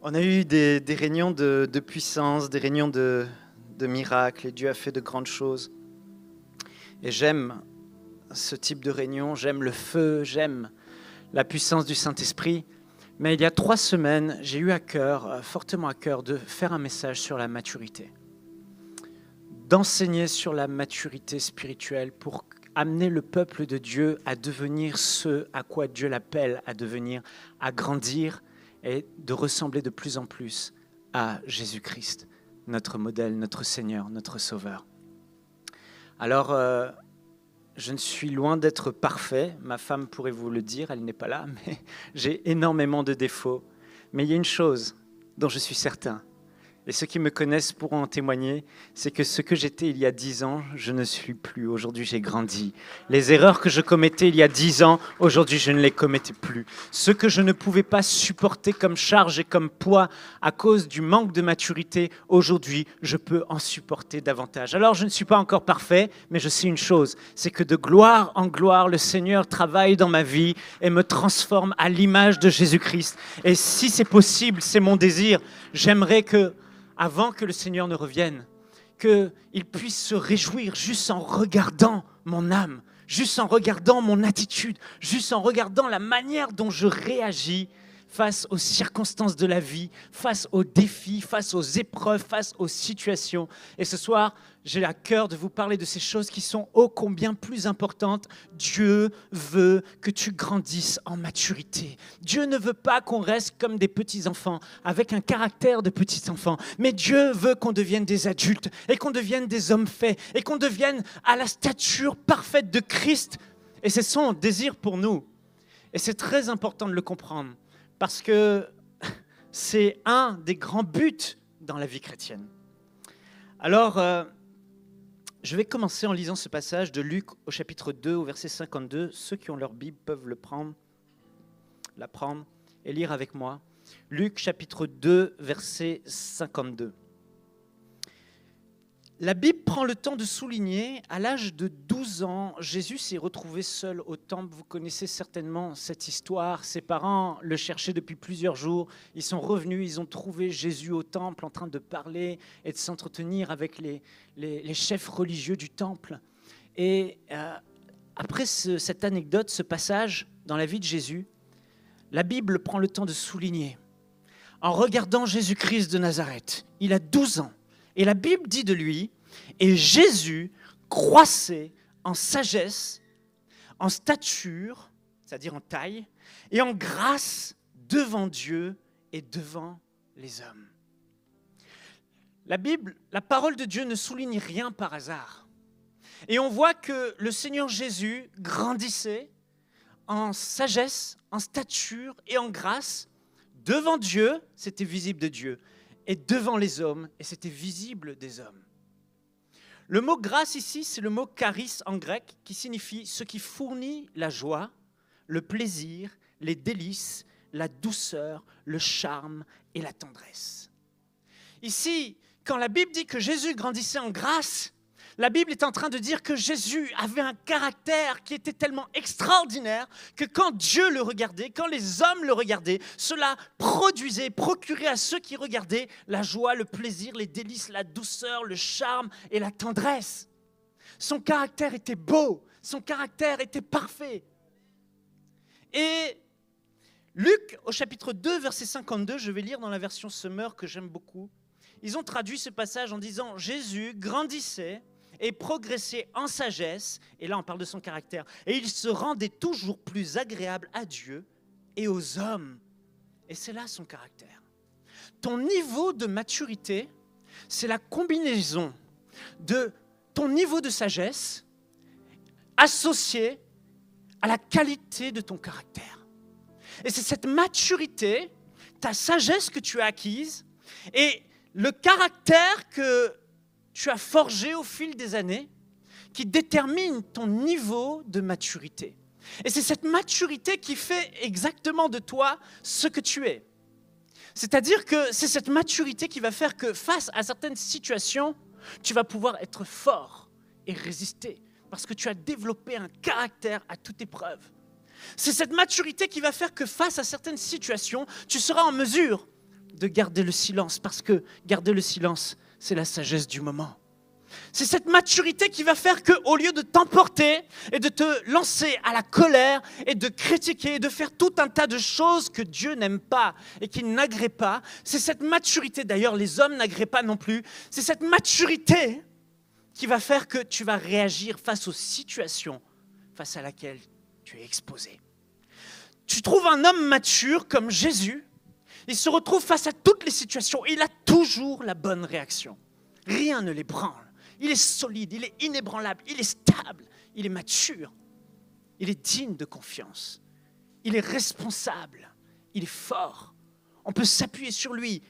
On a eu des réunions de puissance, des réunions de miracles, et Dieu a fait de grandes choses. Et j'aime ce type de réunion, j'aime le feu, j'aime la puissance du Saint-Esprit. Mais il y a 3 semaines, j'ai eu à cœur, fortement à cœur, de faire un message sur la maturité. D'enseigner sur la maturité spirituelle pour amener le peuple de Dieu à devenir ce à quoi Dieu l'appelle à devenir, à grandir et de ressembler de plus en plus à Jésus-Christ, notre modèle, notre Seigneur, notre Sauveur. Alors, je ne suis loin d'être parfait, ma femme pourrait vous le dire, elle n'est pas là, mais j'ai énormément de défauts. Mais il y a une chose dont je suis certain, et ceux qui me connaissent pourront en témoigner, c'est que ce que j'étais il y a 10 ans, je ne suis plus. Aujourd'hui, j'ai grandi. Les erreurs que je commettais il y a 10 ans, aujourd'hui, je ne les commettais plus. Ce que je ne pouvais pas supporter comme charge et comme poids à cause du manque de maturité, aujourd'hui, je peux en supporter davantage. Alors, je ne suis pas encore parfait, mais je sais une chose, c'est que de gloire en gloire, le Seigneur travaille dans ma vie et me transforme à l'image de Jésus-Christ. Et si c'est possible, c'est mon désir, j'aimerais que avant que le Seigneur ne revienne, qu'il puisse se réjouir juste en regardant mon âme, juste en regardant mon attitude, juste en regardant la manière dont je réagis face aux circonstances de la vie, face aux défis, face aux épreuves, face aux situations. Et ce soir, j'ai à cœur de vous parler de ces choses qui sont ô combien plus importantes. Dieu veut que tu grandisses en maturité. Dieu ne veut pas qu'on reste comme des petits-enfants, avec un caractère de petits-enfants. Mais Dieu veut qu'on devienne des adultes, et qu'on devienne des hommes faits, et qu'on devienne à la stature parfaite de Christ. Et c'est son désir pour nous. Et c'est très important de le comprendre. Parce que c'est un des grands buts dans la vie chrétienne. Alors, je vais commencer en lisant ce passage de Luc au chapitre 2, au verset 52. Ceux qui ont leur Bible peuvent la prendre et lire avec moi. Luc chapitre 2, verset 52. La Bible prend le temps de souligner, à l'âge de 12 ans, Jésus s'est retrouvé seul au temple. Vous connaissez certainement cette histoire. Ses parents le cherchaient depuis plusieurs jours. Ils sont revenus, ils ont trouvé Jésus au temple en train de parler et de s'entretenir avec les chefs religieux du temple. Et après cette anecdote, ce passage dans la vie de Jésus, la Bible prend le temps de souligner. En regardant Jésus-Christ de Nazareth, il a 12 ans. Et la Bible dit de lui, et Jésus croissait en sagesse, en stature, c'est-à-dire en taille, et en grâce devant Dieu et devant les hommes. La Bible, la parole de Dieu ne souligne rien par hasard. Et on voit que le Seigneur Jésus grandissait en sagesse, en stature et en grâce devant Dieu, c'était visible de Dieu, et devant les hommes, et c'était visible des hommes. Le mot grâce ici, c'est le mot charis en grec, qui signifie ce qui fournit la joie, le plaisir, les délices, la douceur, le charme et la tendresse. Ici, quand la Bible dit que Jésus grandissait en grâce, la Bible est en train de dire que Jésus avait un caractère qui était tellement extraordinaire que quand Dieu le regardait, quand les hommes le regardaient, cela procurait à ceux qui regardaient la joie, le plaisir, les délices, la douceur, le charme et la tendresse. Son caractère était beau, son caractère était parfait. Et Luc, au chapitre 2, verset 52, je vais lire dans la version Semeur que j'aime beaucoup, ils ont traduit ce passage en disant « Jésus grandissait » et progressait en sagesse, et là on parle de son caractère, et il se rendait toujours plus agréable à Dieu et aux hommes. Et c'est là son caractère. Ton niveau de maturité, c'est la combinaison de ton niveau de sagesse associé à la qualité de ton caractère. Et c'est cette maturité, ta sagesse que tu as acquise, et le caractère que tu as forgé au fil des années qui détermine ton niveau de maturité. Et c'est cette maturité qui fait exactement de toi ce que tu es. C'est-à-dire que c'est cette maturité qui va faire que face à certaines situations, tu vas pouvoir être fort et résister parce que tu as développé un caractère à toute épreuve. C'est cette maturité qui va faire que face à certaines situations, tu seras en mesure de garder le silence, parce que garder le silence, c'est la sagesse du moment. C'est cette maturité qui va faire qu'au lieu de t'emporter et de te lancer à la colère et de critiquer et de faire tout un tas de choses que Dieu n'aime pas et qu'il n'agrée pas, c'est cette maturité, d'ailleurs les hommes n'agréent pas non plus, c'est cette maturité qui va faire que tu vas réagir face aux situations face à laquelle tu es exposé. Tu trouves un homme mature comme Jésus, il se retrouve face à toutes les situations et il a toujours la bonne réaction. Rien ne l'ébranle. Il est solide, il est inébranlable, il est stable, il est mature, il est digne de confiance, il est responsable, il est fort. On peut s'appuyer sur lui,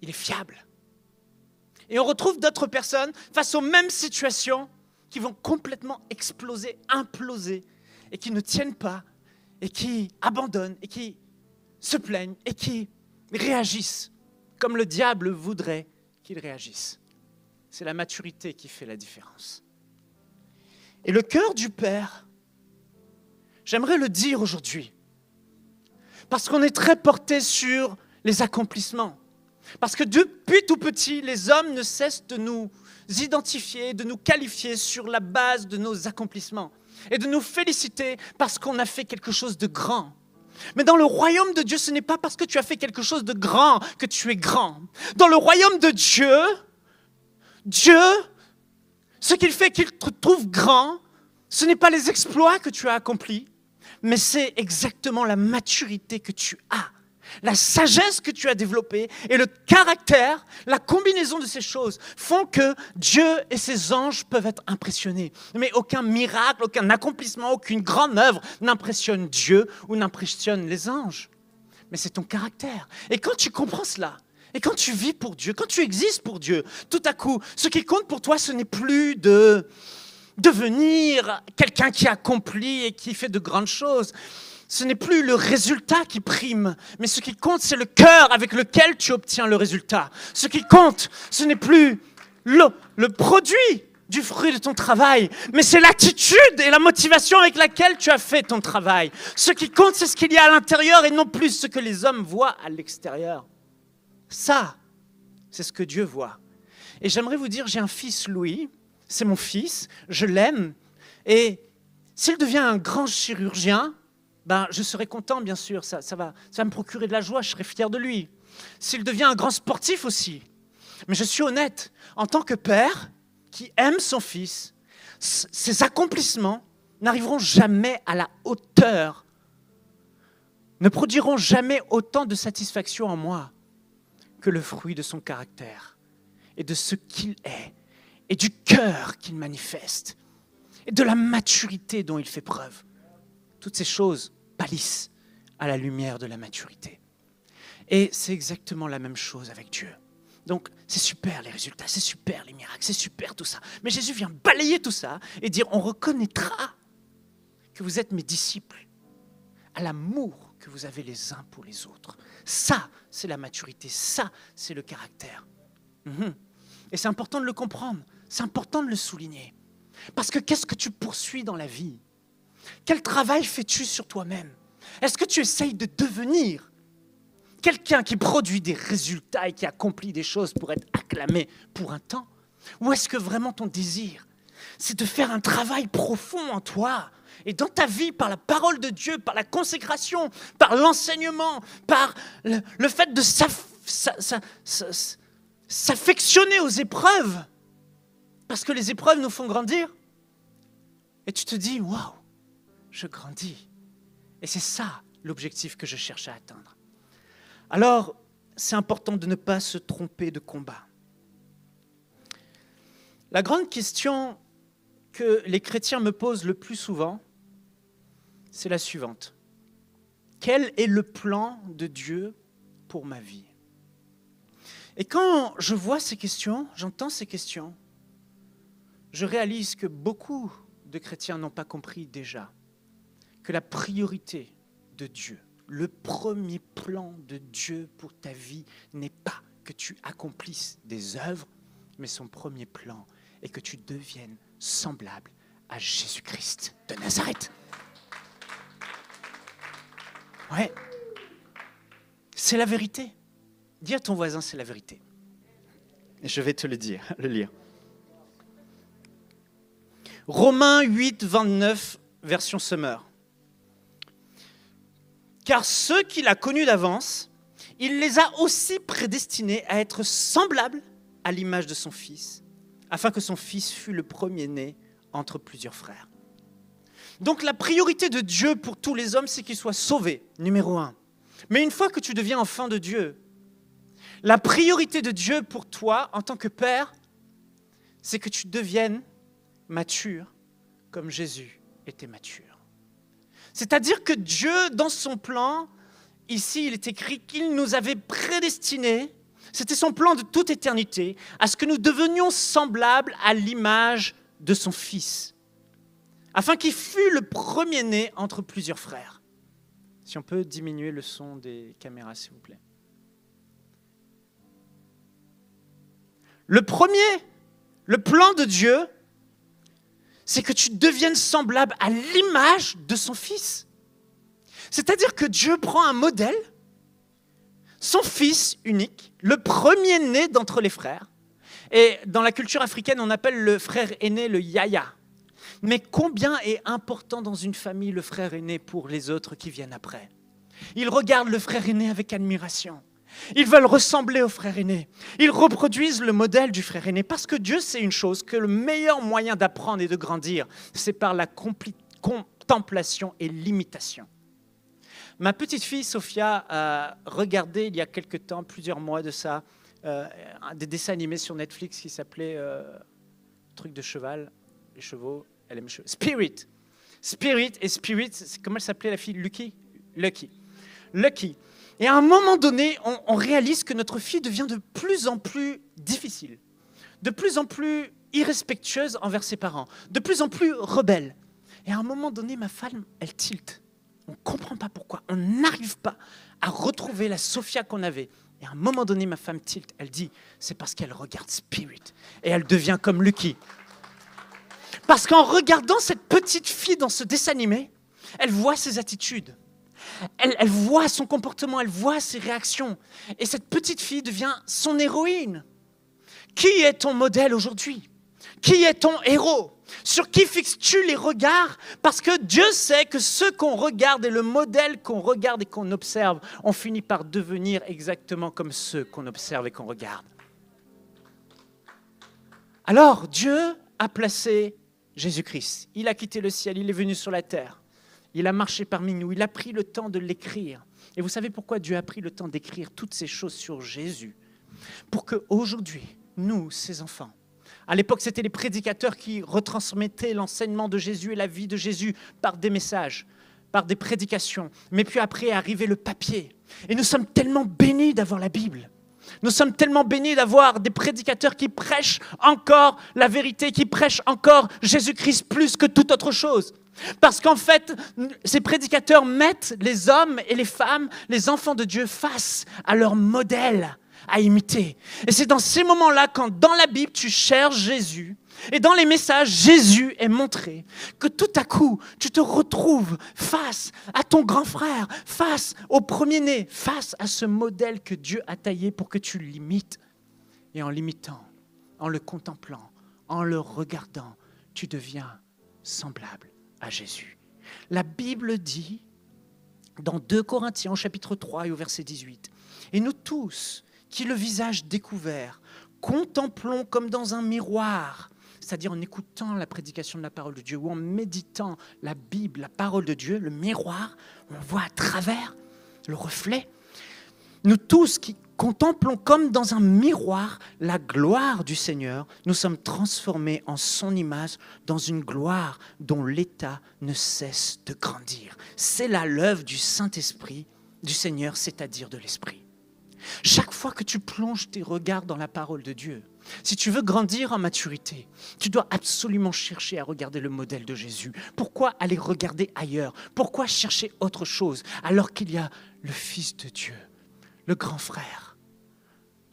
il est fiable. Et on retrouve d'autres personnes face aux mêmes situations qui vont complètement exploser, imploser, et qui ne tiennent pas, et qui abandonnent, et qui se plaignent, et qui réagissent comme le diable voudrait qu'ils réagissent. C'est la maturité qui fait la différence. Et le cœur du Père, j'aimerais le dire aujourd'hui, parce qu'on est très porté sur les accomplissements. Parce que depuis tout petit, les hommes ne cessent de nous identifier, de nous qualifier sur la base de nos accomplissements et de nous féliciter parce qu'on a fait quelque chose de grand. Mais dans le royaume de Dieu, ce n'est pas parce que tu as fait quelque chose de grand que tu es grand. Dans le royaume de Dieu, ce qu'il fait qu'il te trouve grand, ce n'est pas les exploits que tu as accomplis, mais c'est exactement la maturité que tu as, la sagesse que tu as développée et le caractère, la combinaison de ces choses font que Dieu et ses anges peuvent être impressionnés. Mais aucun miracle, aucun accomplissement, aucune grande œuvre n'impressionne Dieu ou n'impressionne les anges. Mais c'est ton caractère. Et quand tu comprends cela, et quand tu vis pour Dieu, quand tu existes pour Dieu, tout à coup, ce qui compte pour toi, ce n'est plus de devenir quelqu'un qui accomplit et qui fait de grandes choses. Ce n'est plus le résultat qui prime, mais ce qui compte, c'est le cœur avec lequel tu obtiens le résultat. Ce qui compte, ce n'est plus le produit du fruit de ton travail, mais c'est l'attitude et la motivation avec laquelle tu as fait ton travail. Ce qui compte, c'est ce qu'il y a à l'intérieur et non plus ce que les hommes voient à l'extérieur. Ça, c'est ce que Dieu voit. Et j'aimerais vous dire, j'ai un fils, Louis, c'est mon fils, je l'aime, et s'il devient un grand chirurgien, je serai content, bien sûr, ça va me procurer de la joie, je serai fier de lui. S'il devient un grand sportif aussi, mais je suis honnête, en tant que père qui aime son fils, ses accomplissements n'arriveront jamais à la hauteur, ne produiront jamais autant de satisfaction en moi que le fruit de son caractère et de ce qu'il est et du cœur qu'il manifeste et de la maturité dont il fait preuve. Toutes ces choses pâlissent à la lumière de la maturité. Et c'est exactement la même chose avec Dieu. Donc, c'est super les résultats, c'est super les miracles, c'est super tout ça. Mais Jésus vient balayer tout ça et dire, on reconnaîtra que vous êtes mes disciples à l'amour que vous avez les uns pour les autres. Ça, c'est la maturité, ça, c'est le caractère. Et c'est important de le comprendre, c'est important de le souligner. Parce que qu'est-ce que tu poursuis dans la vie ? Quel travail fais-tu sur toi-même ? Est-ce que tu essayes de devenir quelqu'un qui produit des résultats et qui accomplit des choses pour être acclamé pour un temps ? Ou est-ce que vraiment ton désir, c'est de faire un travail profond en toi et dans ta vie, par la parole de Dieu, par la consécration, par l'enseignement, par le fait de s'affectionner aux épreuves, parce que les épreuves nous font grandir. Et tu te dis, waouh, je grandis. Et c'est ça l'objectif que je cherche à atteindre. Alors, c'est important de ne pas se tromper de combat. La grande question que les chrétiens me posent le plus souvent, c'est la suivante. Quel est le plan de Dieu pour ma vie ? Et quand je vois ces questions, j'entends ces questions, je réalise que beaucoup de chrétiens n'ont pas compris déjà que la priorité de Dieu, le premier plan de Dieu pour ta vie n'est pas que tu accomplisses des œuvres, mais son premier plan est que tu deviennes semblable à Jésus-Christ de Nazareth. Ouais, c'est la vérité. Dis à ton voisin, c'est la vérité. Et je vais te le lire. Romains 8, 29, version Summer. Car ceux qu'il a connus d'avance, il les a aussi prédestinés à être semblables à l'image de son Fils, afin que son Fils fût le premier-né entre plusieurs frères. Donc la priorité de Dieu pour tous les hommes, c'est qu'ils soient sauvés, numéro 1. Mais une fois que tu deviens enfant de Dieu, la priorité de Dieu pour toi, en tant que père, c'est que tu deviennes mature comme Jésus était mature. C'est-à-dire que Dieu, dans son plan, ici il est écrit qu'il nous avait prédestinés, c'était son plan de toute éternité, à ce que nous devenions semblables à l'image de son Fils, afin qu'il fût le premier-né entre plusieurs frères. Si on peut diminuer le son des caméras, s'il vous plaît. Le plan de Dieu, c'est que tu deviennes semblable à l'image de son Fils. C'est-à-dire que Dieu prend un modèle, son Fils unique, le premier-né d'entre les frères. Et dans la culture africaine, on appelle le frère aîné le yaya. Mais combien est important dans une famille le frère aîné pour les autres qui viennent après? Ils regardent le frère aîné avec admiration. Ils veulent ressembler au frère aîné. Ils reproduisent le modèle du frère aîné parce que Dieu sait une chose, que le meilleur moyen d'apprendre et de grandir, c'est par la contemplation et l'imitation. Ma petite fille Sophia a regardé il y a quelque temps, plusieurs mois de ça, des dessins animés sur Netflix qui s'appelait truc de cheval, les chevaux, elle aime les chevaux. Spirit. Spirit, c'est comment elle s'appelait la fille? Lucky. Et à un moment donné, on réalise que notre fille devient de plus en plus difficile, de plus en plus irrespectueuse envers ses parents, de plus en plus rebelle. Et à un moment donné, ma femme, elle tilte. On ne comprend pas pourquoi. On n'arrive pas à retrouver la Sophia qu'on avait. Et à un moment donné, ma femme tilte. Elle dit, c'est parce qu'elle regarde Spirit. Et elle devient comme Lucky. Parce qu'en regardant cette petite fille dans ce dessin animé, elle voit ses attitudes. Elle voit son comportement, elle voit ses réactions. Et cette petite fille devient son héroïne. Qui est ton modèle aujourd'hui? Qui est ton héros? Sur qui fixes-tu les regards? Parce que Dieu sait que ce qu'on regarde et le modèle qu'on regarde et qu'on observe, on finit par devenir exactement comme ceux qu'on observe et qu'on regarde. Alors, Dieu a placé Jésus-Christ. Il a quitté le ciel, il est venu sur la terre. Il a marché parmi nous, il a pris le temps de l'écrire. Et vous savez pourquoi Dieu a pris le temps d'écrire toutes ces choses sur Jésus? Pour qu'aujourd'hui, nous, ses enfants, à l'époque, c'était les prédicateurs qui retransmettaient l'enseignement de Jésus et la vie de Jésus par des messages, par des prédications. Mais puis après est arrivé le papier. Et nous sommes tellement bénis d'avoir la Bible. Nous sommes tellement bénis d'avoir des prédicateurs qui prêchent encore la vérité, qui prêchent encore Jésus-Christ plus que toute autre chose. Parce qu'en fait, ces prédicateurs mettent les hommes et les femmes, les enfants de Dieu face à leur modèle à imiter. Et c'est dans ces moments-là, quand dans la Bible, tu cherches Jésus, et dans les messages, Jésus est montré, que tout à coup, tu te retrouves face à ton grand frère, face au premier-né, face à ce modèle que Dieu a taillé pour que tu l'imites. Et en l'imitant, en le contemplant, en le regardant, tu deviens semblable à Jésus. La Bible dit, dans 2 Corinthiens, au chapitre 3 et au verset 18, « Et nous tous, qui le visage découvert, contemplons comme dans un miroir, c'est-à-dire en écoutant la prédication de la parole de Dieu ou en méditant la Bible, la parole de Dieu, le miroir, on voit à travers le reflet. Nous tous qui contemplons comme dans un miroir la gloire du Seigneur, nous sommes transformés en son image dans une gloire dont l'état ne cesse de grandir. C'est là l'œuvre du Saint-Esprit, du Seigneur, c'est-à-dire de l'Esprit. Chaque fois que tu plonges tes regards dans la parole de Dieu, si tu veux grandir en maturité, tu dois absolument chercher à regarder le modèle de Jésus. Pourquoi aller regarder ailleurs? Pourquoi chercher autre chose alors qu'il y a le Fils de Dieu, le grand frère,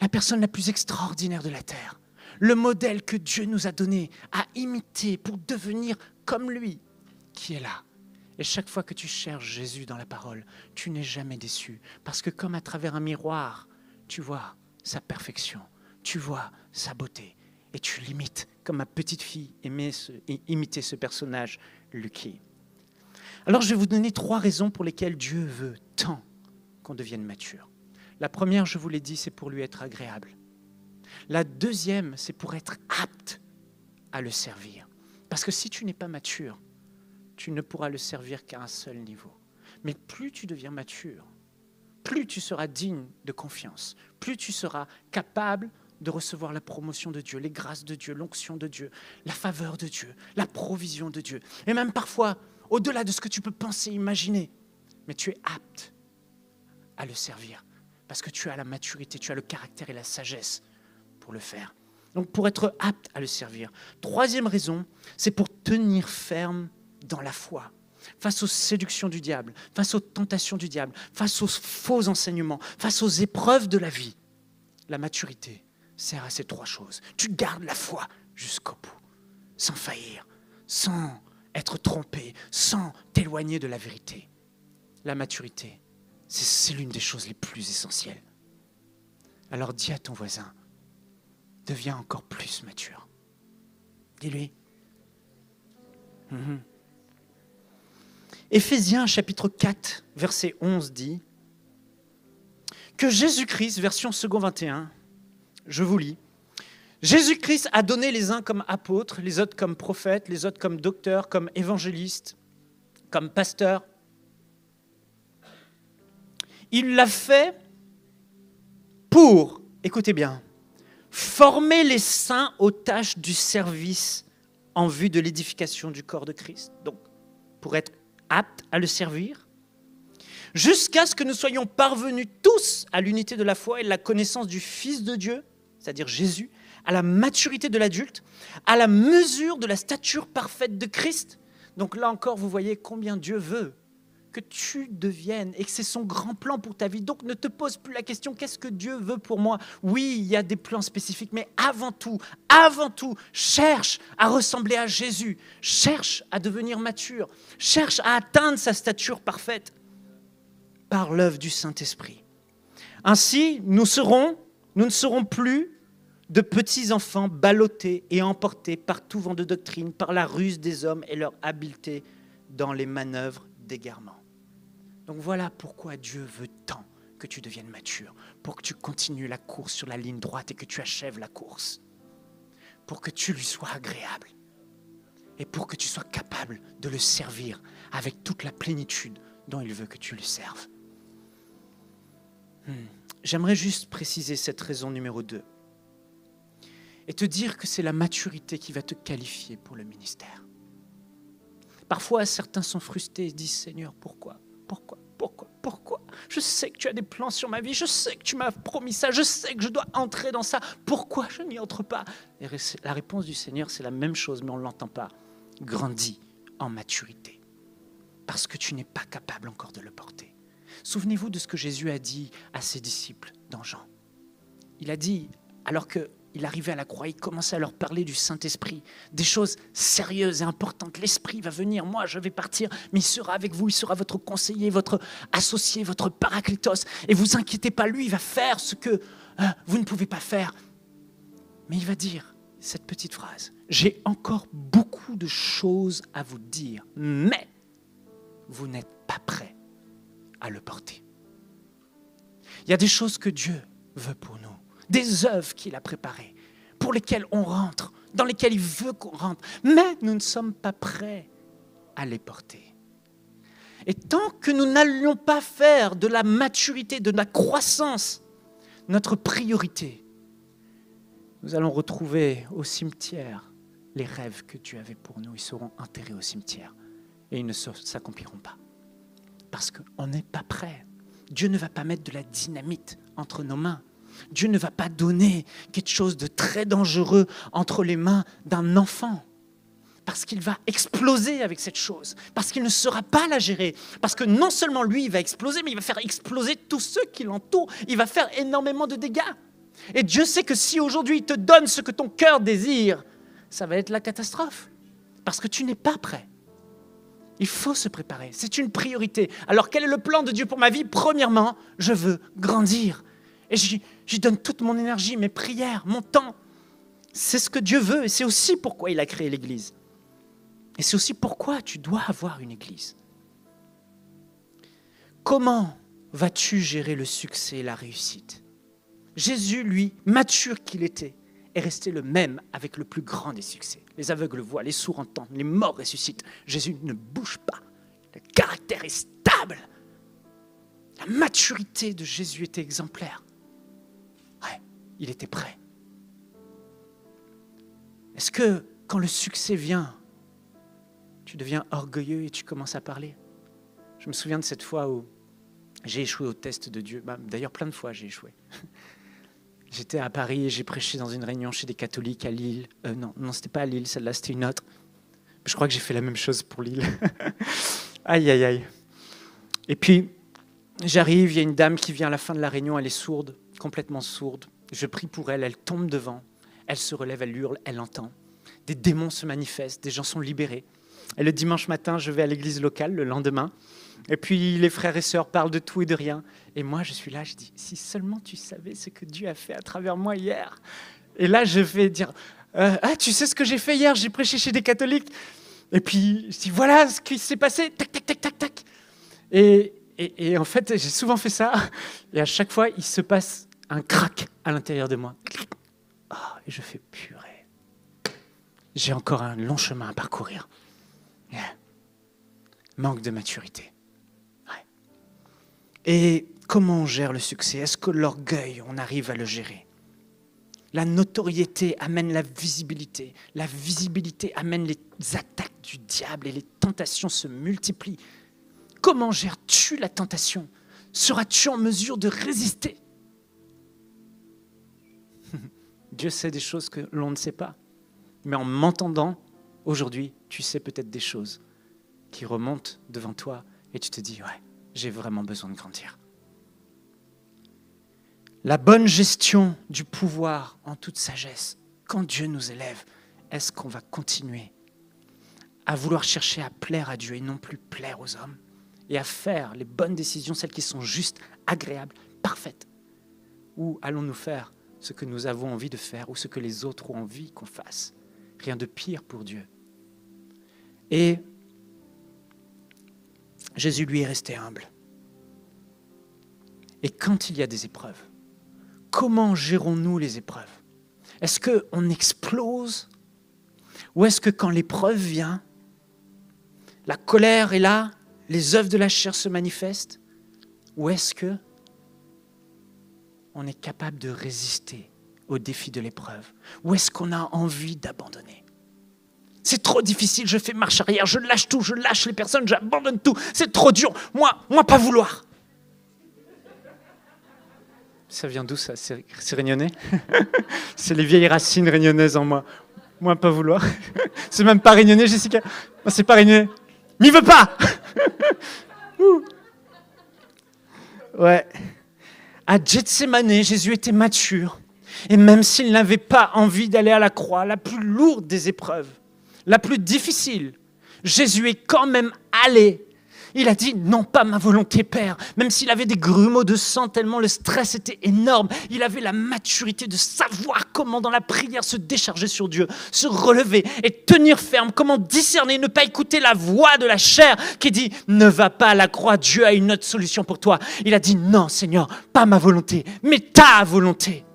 la personne la plus extraordinaire de la terre, le modèle que Dieu nous a donné à imiter pour devenir comme lui, qui est là? Et chaque fois que tu cherches Jésus dans la parole, tu n'es jamais déçu. Parce que comme à travers un miroir, tu vois sa perfection, tu vois sa beauté, et tu l'imites, comme ma petite fille aimait imiter ce personnage, Lucky. Alors je vais vous donner 3 raisons pour lesquelles Dieu veut tant qu'on devienne mature. La première, je vous l'ai dit, c'est pour lui être agréable. La deuxième, c'est pour être apte à le servir. Parce que si tu n'es pas mature, tu ne pourras le servir qu'à un seul niveau. Mais plus tu deviens mature, plus tu seras digne de confiance, plus tu seras capable de recevoir la promotion de Dieu, les grâces de Dieu, l'onction de Dieu, la faveur de Dieu, la provision de Dieu. Et même parfois, au-delà de ce que tu peux penser, imaginer, mais tu es apte à le servir. Parce que tu as la maturité, tu as le caractère et la sagesse pour le faire. Donc pour être apte à le servir. 3e raison, c'est pour tenir ferme dans la foi. Face aux séductions du diable, face aux tentations du diable, face aux faux enseignements, face aux épreuves de la vie. La maturité sert à ces 3 choses. Tu gardes la foi jusqu'au bout, sans faillir, sans être trompé, sans t'éloigner de la vérité. La maturité, c'est l'une des choses les plus essentielles. Alors dis à ton voisin, deviens encore plus mature. Dis-lui. Éphésiens chapitre 4, verset 11 dit que Jésus-Christ, version second 21, je vous lis, Jésus-Christ a donné les uns comme apôtres, les autres comme prophètes, les autres comme docteurs, comme évangélistes, comme pasteurs. Il l'a fait pour, écoutez bien, former les saints aux tâches du service en vue de l'édification du corps de Christ. Donc, pour être aptes à le servir, jusqu'à ce que nous soyons parvenus tous à l'unité de la foi et de la connaissance du Fils de Dieu, c'est-à-dire Jésus, à la maturité de l'adulte, à la mesure de la stature parfaite de Christ. Donc là encore, vous voyez combien Dieu veut que tu deviennes et que c'est son grand plan pour ta vie. Donc ne te pose plus la question, qu'est-ce que Dieu veut pour moi ? Oui, il y a des plans spécifiques, mais avant tout, cherche à ressembler à Jésus, cherche à devenir mature, cherche à atteindre sa stature parfaite par l'œuvre du Saint-Esprit. Ainsi, nous ne serons plus de petits enfants ballottés et emportés par tout vent de doctrine, par la ruse des hommes et leur habileté dans les manœuvres d'égarement. Donc voilà pourquoi Dieu veut tant que tu deviennes mature, pour que tu continues la course sur la ligne droite et que tu achèves la course, pour que tu lui sois agréable et pour que tu sois capable de le servir avec toute la plénitude dont il veut que tu le serves. J'aimerais juste préciser cette raison numéro 2 et te dire que c'est la maturité qui va te qualifier pour le ministère. Parfois, certains sont frustrés et disent « Seigneur, pourquoi ? Je sais que tu as des plans sur ma vie, je sais que tu m'as promis ça, je sais que je dois entrer dans ça. Pourquoi je n'y entre pas ?» Et la réponse du Seigneur, c'est la même chose, mais on ne l'entend pas. Grandis en maturité, parce que tu n'es pas capable encore de le porter. Souvenez-vous de ce que Jésus a dit à ses disciples dans Jean. Il a dit, alors qu'il arrivait à la croix, il commençait à leur parler du Saint-Esprit, des choses sérieuses et importantes. L'Esprit va venir, moi je vais partir, mais il sera avec vous, il sera votre conseiller, votre associé, votre paraclétos. Et vous inquiétez pas, lui, il va faire ce que vous ne pouvez pas faire. Mais il va dire cette petite phrase, « J'ai encore beaucoup de choses à vous dire, mais vous n'êtes pas prêts à le porter. » Il y a des choses que Dieu veut pour nous, des œuvres qu'il a préparées, pour lesquelles on rentre, dans lesquelles il veut qu'on rentre, mais nous ne sommes pas prêts à les porter. Et tant que nous n'allions pas faire de la maturité, de la croissance, notre priorité, nous allons retrouver au cimetière les rêves que Dieu avait pour nous. Ils seront enterrés au cimetière et ils ne s'accompliront pas. Parce qu'on n'est pas prêt. Dieu ne va pas mettre de la dynamite entre nos mains. Dieu ne va pas donner quelque chose de très dangereux entre les mains d'un enfant. Parce qu'il va exploser avec cette chose. Parce qu'il ne saura pas la gérer. Parce que non seulement lui, il va exploser, mais il va faire exploser tous ceux qui l'entourent. Il va faire énormément de dégâts. Et Dieu sait que si aujourd'hui il te donne ce que ton cœur désire, ça va être la catastrophe. Parce que tu n'es pas prêt. Il faut se préparer, c'est une priorité. Alors quel est le plan de Dieu pour ma vie ? Premièrement, je veux grandir. Et j'y donne toute mon énergie, mes prières, mon temps. C'est ce que Dieu veut et c'est aussi pourquoi il a créé l'Église. Et c'est aussi pourquoi tu dois avoir une Église. Comment vas-tu gérer le succès et la réussite? Jésus, lui, mature qu'il était, est resté le même avec le plus grand des succès. Les aveugles voient, les sourds entendent, les morts ressuscitent. Jésus ne bouge pas. Le caractère est stable. La maturité de Jésus était exemplaire. Ouais, il était prêt. Est-ce que quand le succès vient, tu deviens orgueilleux et tu commences à parler? Je me souviens de cette fois où j'ai échoué au test de Dieu. D'ailleurs, plein de fois, j'ai échoué. J'étais à Paris et j'ai prêché dans une réunion chez des catholiques à Lille. Non, c'était pas à Lille, celle-là, c'était une autre. Je crois que j'ai fait la même chose pour Lille. Aïe, aïe, aïe. Et puis, j'arrive, il y a une dame qui vient à la fin de la réunion, elle est sourde, complètement sourde. Je prie pour elle, elle tombe devant, elle se relève, elle hurle, elle entend. Des démons se manifestent, des gens sont libérés. Et le dimanche matin, je vais à l'église locale le lendemain. Et puis les frères et sœurs parlent de tout et de rien. Et moi, je suis là, je dis, si seulement tu savais ce que Dieu a fait à travers moi hier. Et là, je vais dire, tu sais ce que j'ai fait hier? J'ai prêché chez des catholiques. Et puis, je dis, voilà ce qui s'est passé. Tac, tac, tac, tac, tac. Et en fait, j'ai souvent fait ça. Et à chaque fois, il se passe un crack à l'intérieur de moi. Et je fais, purée. J'ai encore un long chemin à parcourir. Yeah. Manque de maturité. Ouais. Et comment on gère le succès? Est-ce que l'orgueil, on arrive à le gérer? La notoriété amène la visibilité. La visibilité amène les attaques du diable et les tentations se multiplient. Comment gères-tu la tentation? Seras-tu en mesure de résister? Dieu sait des choses que l'on ne sait pas. Mais en m'entendant, aujourd'hui, tu sais peut-être des choses qui remontent devant toi et tu te dis, ouais, j'ai vraiment besoin de grandir. La bonne gestion du pouvoir en toute sagesse, quand Dieu nous élève, est-ce qu'on va continuer à vouloir chercher à plaire à Dieu et non plus plaire aux hommes et à faire les bonnes décisions, celles qui sont justes, agréables, parfaites? Ou allons-nous faire ce que nous avons envie de faire ou ce que les autres ont envie qu'on fasse? Rien de pire pour Dieu. Et Jésus, lui, est resté humble. Et quand il y a des épreuves, comment gérons-nous les épreuves? Est-ce qu'on explose? Ou est-ce que quand l'épreuve vient, la colère est là, les œuvres de la chair se manifestent? Ou est-ce que on est capable de résister au défi de l'épreuve? Ou est-ce qu'on a envie d'abandonner? C'est trop difficile, je fais marche arrière, je lâche tout, je lâche les personnes, j'abandonne tout. C'est trop dur, moi pas vouloir. Ça vient d'où ça? C'est réunionnais? C'est les vieilles racines réunionnaises en moi. Moi pas vouloir. C'est même pas réunionnais, Jessica. Non, c'est pas réunionnais. M'y veux pas. Ouais. À Gethsémané, Jésus était mature. Et même s'il n'avait pas envie d'aller à la croix, la plus lourde des épreuves, la plus difficile, Jésus est quand même allé. Il a dit, non pas ma volonté, Père. Même s'il avait des grumeaux de sang, tellement le stress était énorme. Il avait la maturité de savoir comment dans la prière se décharger sur Dieu, se relever et tenir ferme. Comment discerner, ne pas écouter la voix de la chair qui dit, ne va pas à la croix, Dieu a une autre solution pour toi. Il a dit, non Seigneur, pas ma volonté, mais ta volonté.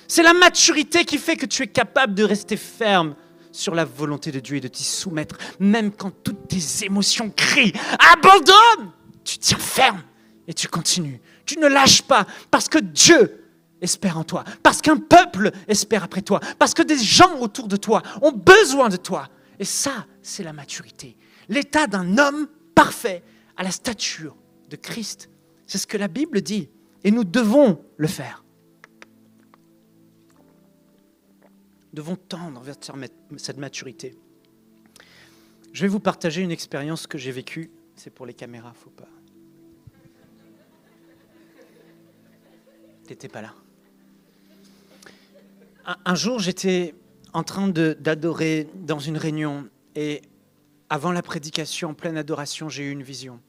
C'est la maturité qui fait que tu es capable de rester ferme sur la volonté de Dieu et de t'y soumettre, même quand toutes tes émotions crient « Abandonne !» Tu tiens ferme et tu continues. Tu ne lâches pas parce que Dieu espère en toi, parce qu'un peuple espère après toi, parce que des gens autour de toi ont besoin de toi. Et ça, c'est la maturité. L'état d'un homme parfait à la stature de Christ. C'est ce que la Bible dit et nous devons le faire. Devons tendre vers cette maturité. Je vais vous partager une expérience que j'ai vécue. C'est pour les caméras, faut pas. T'étais pas là. Un jour, j'étais en train d'adorer dans une réunion et avant la prédication, en pleine adoration, j'ai eu une vision.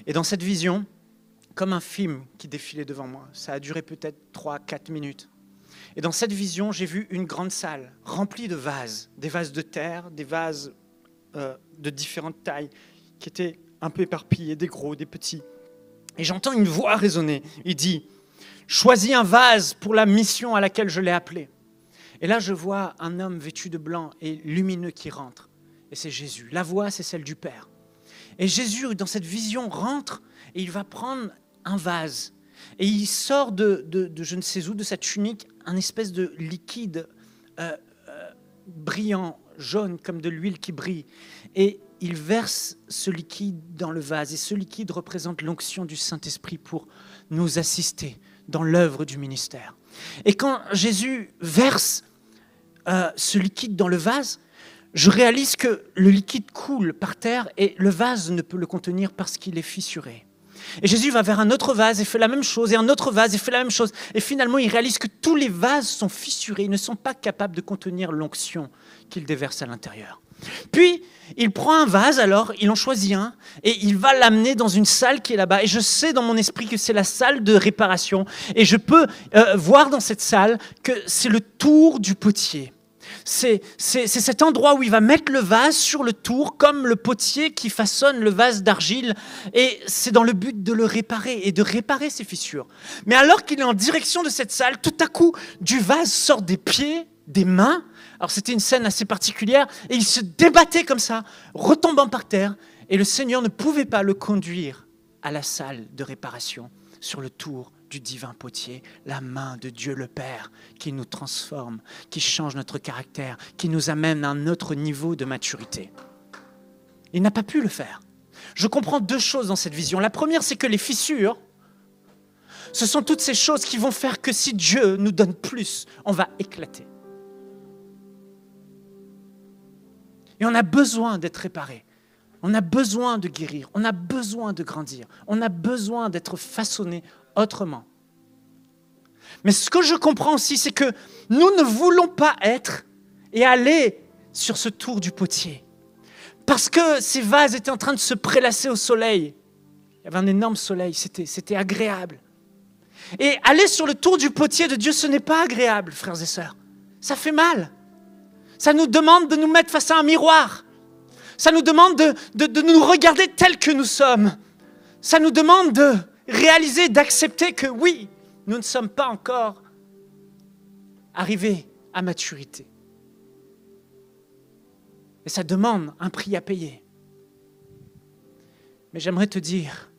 Et dans cette vision, comme un film qui défilait devant moi. Ça a duré peut-être 3-4 minutes. Et dans cette vision, j'ai vu une grande salle remplie de vases, des vases de terre, des vases de différentes tailles, qui étaient un peu éparpillés, des gros, des petits. Et j'entends une voix résonner. Il dit, « Choisis un vase pour la mission à laquelle je l'ai appelé. » Et là, je vois un homme vêtu de blanc et lumineux qui rentre. Et c'est Jésus. La voix, c'est celle du Père. Et Jésus, dans cette vision, rentre et il va prendre un vase. Et il sort de je ne sais où, de sa tunique, un espèce de liquide brillant, jaune, comme de l'huile qui brille. Et il verse ce liquide dans le vase. Et ce liquide représente l'onction du Saint-Esprit pour nous assister dans l'œuvre du ministère. Et quand Jésus verse ce liquide dans le vase, je réalise que le liquide coule par terre et le vase ne peut le contenir parce qu'il est fissuré. Et Jésus va vers un autre vase et fait la même chose, et un autre vase et fait la même chose. Et finalement, il réalise que tous les vases sont fissurés, ils ne sont pas capables de contenir l'onction qu'il déverse à l'intérieur. Puis, il prend un vase, alors, il en choisit un, et il va l'amener dans une salle qui est là-bas. Et je sais dans mon esprit que c'est la salle de réparation. Et je peux voir dans cette salle que c'est le tour du potier. C'est cet endroit où il va mettre le vase sur le tour, comme le potier qui façonne le vase d'argile. Et c'est dans le but de le réparer et de réparer ses fissures. Mais alors qu'il est en direction de cette salle, tout à coup, du vase sort des pieds, des mains. Alors c'était une scène assez particulière. Et il se débattait comme ça, retombant par terre. Et le Seigneur ne pouvait pas le conduire à la salle de réparation sur le tour du divin potier, la main de Dieu le Père qui nous transforme, qui change notre caractère, qui nous amène à un autre niveau de maturité. Il n'a pas pu le faire. Je comprends deux choses dans cette vision. La première, c'est que les fissures, ce sont toutes ces choses qui vont faire que si Dieu nous donne plus, on va éclater. Et on a besoin d'être réparé. On a besoin de guérir. On a besoin de grandir. On a besoin d'être façonné autrement. Mais ce que je comprends aussi, c'est que nous ne voulons pas être et aller sur ce tour du potier. Parce que ces vases étaient en train de se prélasser au soleil. Il y avait un énorme soleil, c'était agréable. Et aller sur le tour du potier de Dieu, ce n'est pas agréable, frères et sœurs. Ça fait mal. Ça nous demande de nous mettre face à un miroir. Ça nous demande de nous regarder tels que nous sommes. Ça nous demande de réaliser, d'accepter que oui, nous ne sommes pas encore arrivés à maturité. Et ça demande un prix à payer. Mais j'aimerais te dire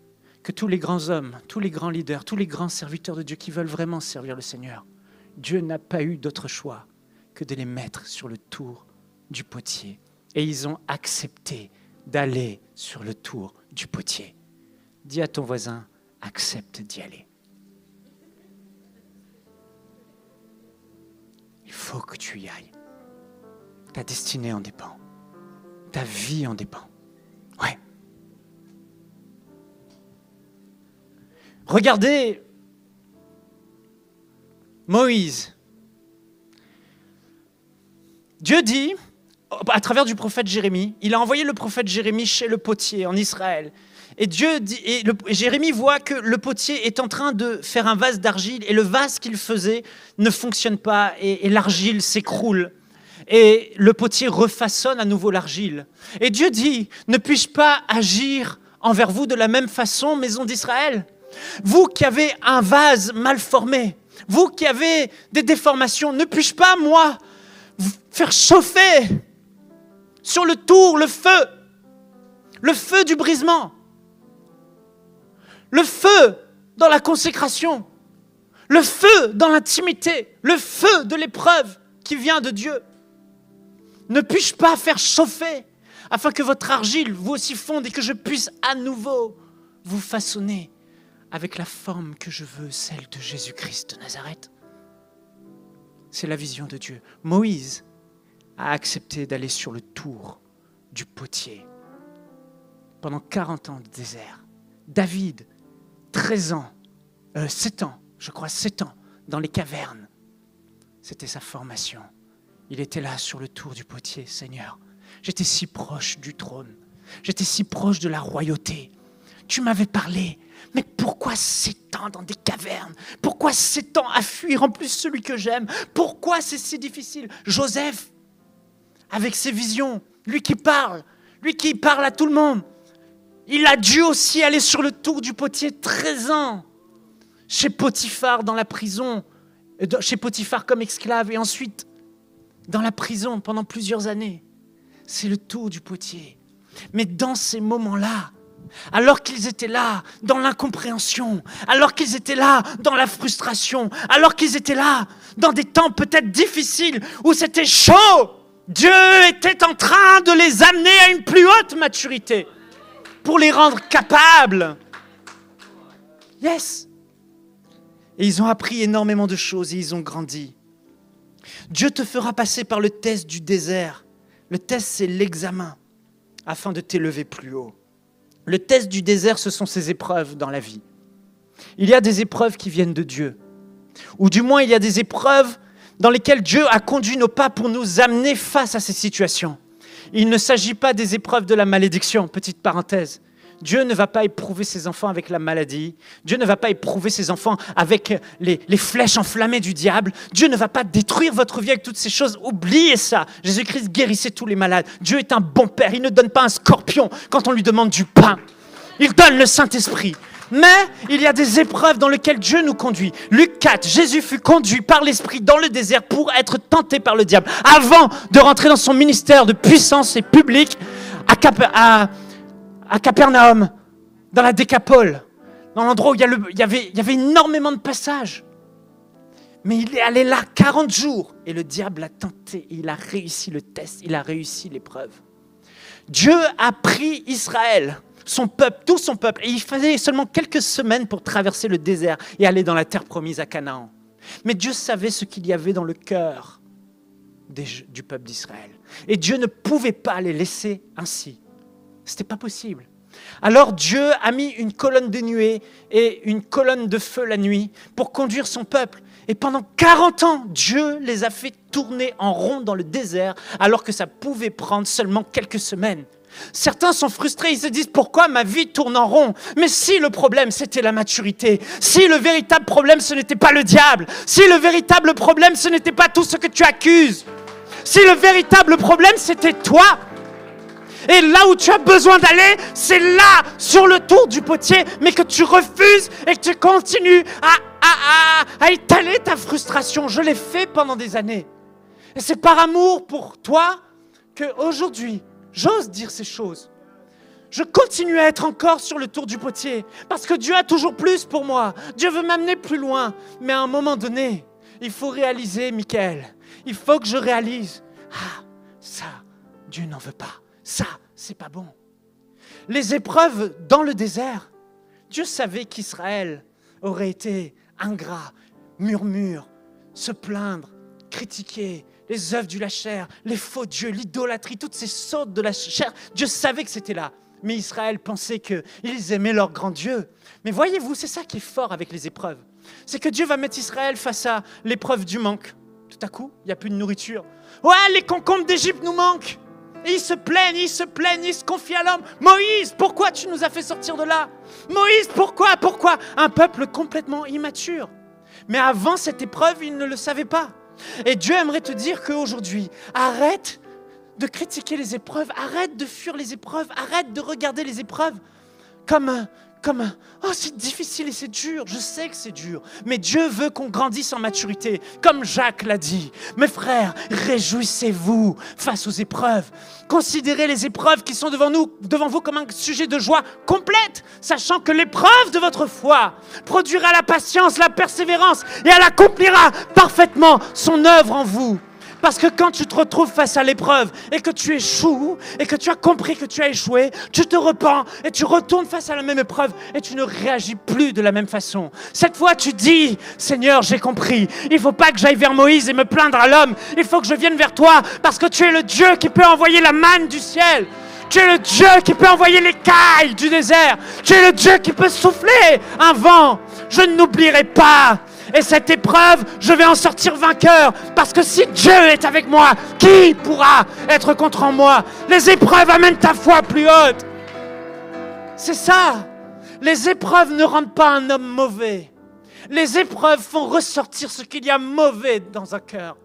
que tous les grands hommes, tous les grands leaders, tous les grands serviteurs de Dieu qui veulent vraiment servir le Seigneur, Dieu n'a pas eu d'autre choix que de les mettre sur le tour du potier. Et ils ont accepté d'aller sur le tour du potier. Dis à ton voisin, accepte d'y aller. Il faut que tu y ailles. Ta destinée en dépend. Ta vie en dépend. Ouais. Regardez Moïse. Dieu dit, à travers du prophète Jérémie, il a envoyé le prophète Jérémie chez le potier en Israël. Et Dieu dit, Jérémie voit que le potier est en train de faire un vase d'argile et le vase qu'il faisait ne fonctionne pas et l'argile s'écroule. Et le potier refaçonne à nouveau l'argile. Et Dieu dit, ne puis-je pas agir envers vous de la même façon, maison d'Israël ? Vous qui avez un vase mal formé, vous qui avez des déformations, ne puis-je pas, moi, faire chauffer sur le tour le feu du brisement, le feu dans la consécration, le feu dans l'intimité, le feu de l'épreuve qui vient de Dieu. Ne puis-je pas faire chauffer afin que votre argile vous aussi fonde et que je puisse à nouveau vous façonner avec la forme que je veux, celle de Jésus-Christ de Nazareth? C'est la vision de Dieu. Moïse a accepté d'aller sur le tour du potier pendant 40 ans de désert. David, 7 ans dans les cavernes. C'était sa formation. Il était là sur le tour du potier. Seigneur, j'étais si proche du trône. J'étais si proche de la royauté. tu m'avais parlé. Mais pourquoi s'étendre dans des cavernes? Pourquoi s'étendre à fuir en plus celui que j'aime? Pourquoi c'est si difficile? Joseph, avec ses visions, lui qui parle à tout le monde, il a dû aussi aller sur le tour du potier 13 ans, chez Potiphar dans la prison, chez Potiphar comme esclave, et ensuite dans la prison pendant plusieurs années. C'est le tour du potier. Mais dans ces moments-là, alors qu'ils étaient là dans l'incompréhension, alors qu'ils étaient là dans la frustration, alors qu'ils étaient là dans des temps peut-être difficiles où c'était chaud, Dieu était en train de les amener à une plus haute maturité pour les rendre capables. Yes. Et ils ont appris énormément de choses et ils ont grandi. Dieu te fera passer par le test du désert. Le test, c'est l'examen afin de t'élever plus haut. Le test du désert, ce sont ces épreuves dans la vie. Il y a des épreuves qui viennent de Dieu. Ou du moins, il y a des épreuves dans lesquelles Dieu a conduit nos pas pour nous amener face à ces situations. Il ne s'agit pas des épreuves de la malédiction, petite parenthèse. Dieu ne va pas éprouver ses enfants avec la maladie. Dieu ne va pas éprouver ses enfants avec les flèches enflammées du diable. Dieu ne va pas détruire votre vie avec toutes ces choses. Oubliez ça. Jésus-Christ guérissait tous les malades. Dieu est un bon père. Il ne donne pas un scorpion quand on lui demande du pain. Il donne le Saint-Esprit. Mais il y a des épreuves dans lesquelles Dieu nous conduit. Luc 4, Jésus fut conduit par l'Esprit dans le désert pour être tenté par le diable. Avant de rentrer dans son ministère de puissance et public à Capernaum, dans la Décapole, dans l'endroit où il y avait énormément de passages. Mais il est allé là 40 jours et le diable l'a tenté. Et il a réussi le test, il a réussi l'épreuve. Dieu a pris Israël, son peuple, tout son peuple, et il fallait seulement quelques semaines pour traverser le désert et aller dans la terre promise à Canaan. Mais Dieu savait ce qu'il y avait dans le cœur du peuple d'Israël. Et Dieu ne pouvait pas les laisser ainsi. C'était pas possible. Alors Dieu a mis une colonne de nuée et une colonne de feu la nuit pour conduire son peuple. Et pendant 40 ans, Dieu les a fait tourner en rond dans le désert alors que ça pouvait prendre seulement quelques semaines. Certains sont frustrés, ils se disent pourquoi ma vie tourne en rond? Mais si le problème c'était la maturité, si le véritable problème ce n'était pas le diable, si le véritable problème ce n'était pas tout ce que tu accuses, si le véritable problème c'était toi. Et là où tu as besoin d'aller, c'est là, sur le tour du potier, mais que tu refuses et que tu continues à étaler ta frustration. Je l'ai fait pendant des années. Et c'est par amour pour toi qu'aujourd'hui, j'ose dire ces choses. Je continue à être encore sur le tour du potier parce que Dieu a toujours plus pour moi. Dieu veut m'amener plus loin. Mais à un moment donné, il faut réaliser, Michael, il faut que je réalise, ça, Dieu n'en veut pas. Ça, c'est pas bon. Les épreuves dans le désert, Dieu savait qu'Israël aurait été ingrat, murmure, se plaindre, critiquer les œuvres de la chair, les faux dieux, l'idolâtrie, toutes ces sortes de la chair. Dieu savait que c'était là. Mais Israël pensait qu'ils aimaient leur grand Dieu. Mais voyez-vous, c'est ça qui est fort avec les épreuves. C'est que Dieu va mettre Israël face à l'épreuve du manque. Tout à coup, il n'y a plus de nourriture. Ouais, les concombres d'Égypte nous manquent. Et ils se plaignent, ils se confient à l'homme. Moïse, pourquoi tu nous as fait sortir de là? Moïse, pourquoi? Un peuple complètement immature. Mais avant cette épreuve, ils ne le savaient pas. Et Dieu aimerait te dire qu'aujourd'hui, arrête de critiquer les épreuves, arrête de fuir les épreuves, arrête de regarder les épreuves comme oh, c'est difficile et c'est dur. Je sais que c'est dur, mais Dieu veut qu'on grandisse en maturité. Comme Jacques l'a dit, mes frères, réjouissez-vous face aux épreuves. Considérez les épreuves qui sont devant vous comme un sujet de joie complète, sachant que l'épreuve de votre foi produira la patience, la persévérance, et elle accomplira parfaitement son œuvre en vous. Parce que quand tu te retrouves face à l'épreuve et que tu échoues et que tu as compris que tu as échoué, tu te repens et tu retournes face à la même épreuve et tu ne réagis plus de la même façon. Cette fois, tu dis, Seigneur, j'ai compris. Il ne faut pas que j'aille vers Moïse et me plaindre à l'homme. Il faut que je vienne vers toi parce que tu es le Dieu qui peut envoyer la manne du ciel. Tu es le Dieu qui peut envoyer l'écaille du désert. Tu es le Dieu qui peut souffler un vent. Je n'oublierai pas. Et cette épreuve, je vais en sortir vainqueur. Parce que si Dieu est avec moi, qui pourra être contre moi? Les épreuves amènent ta foi plus haute. C'est ça. Les épreuves ne rendent pas un homme mauvais. Les épreuves font ressortir ce qu'il y a mauvais dans un cœur.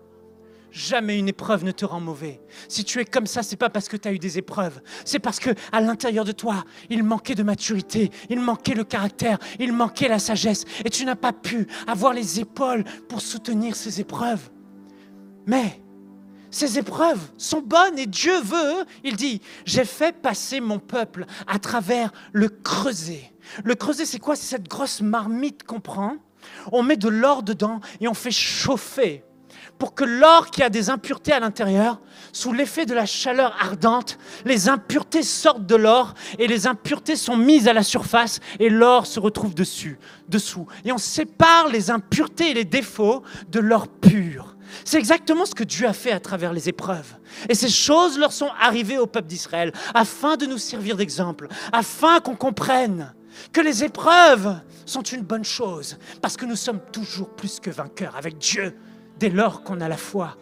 Jamais une épreuve ne te rend mauvais. Si tu es comme ça, c'est pas parce que tu as eu des épreuves. C'est parce que à l'intérieur de toi, il manquait de maturité, il manquait le caractère, il manquait la sagesse. Et tu n'as pas pu avoir les épaules pour soutenir ces épreuves. Mais ces épreuves sont bonnes et Dieu veut, il dit, j'ai fait passer mon peuple à travers le creuset. Le creuset, c'est quoi? C'est cette grosse marmite qu'on prend, on met de l'or dedans et on fait chauffer pour que l'or qui a des impuretés à l'intérieur, sous l'effet de la chaleur ardente, les impuretés sortent de l'or et les impuretés sont mises à la surface et l'or se retrouve dessous. Et on sépare les impuretés et les défauts de l'or pur. C'est exactement ce que Dieu a fait à travers les épreuves. Et ces choses leur sont arrivées au peuple d'Israël afin de nous servir d'exemple, afin qu'on comprenne que les épreuves sont une bonne chose parce que nous sommes toujours plus que vainqueurs avec Dieu. Dès lors qu'on a la foi,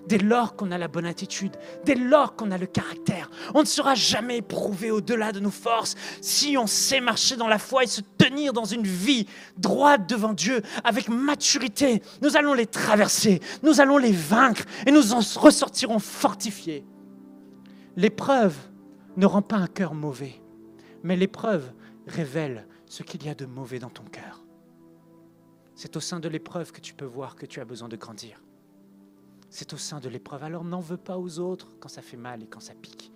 dès lors qu'on a la bonne attitude, dès lors qu'on a le caractère, on ne sera jamais éprouvé au-delà de nos forces si on sait marcher dans la foi et se tenir dans une vie droite devant Dieu avec maturité. Nous allons les traverser, nous allons les vaincre et nous en ressortirons fortifiés. L'épreuve ne rend pas un cœur mauvais, mais l'épreuve révèle ce qu'il y a de mauvais dans ton cœur. C'est au sein de l'épreuve que tu peux voir que tu as besoin de grandir. C'est au sein de l'épreuve. Alors n'en veux pas aux autres quand ça fait mal et quand ça pique.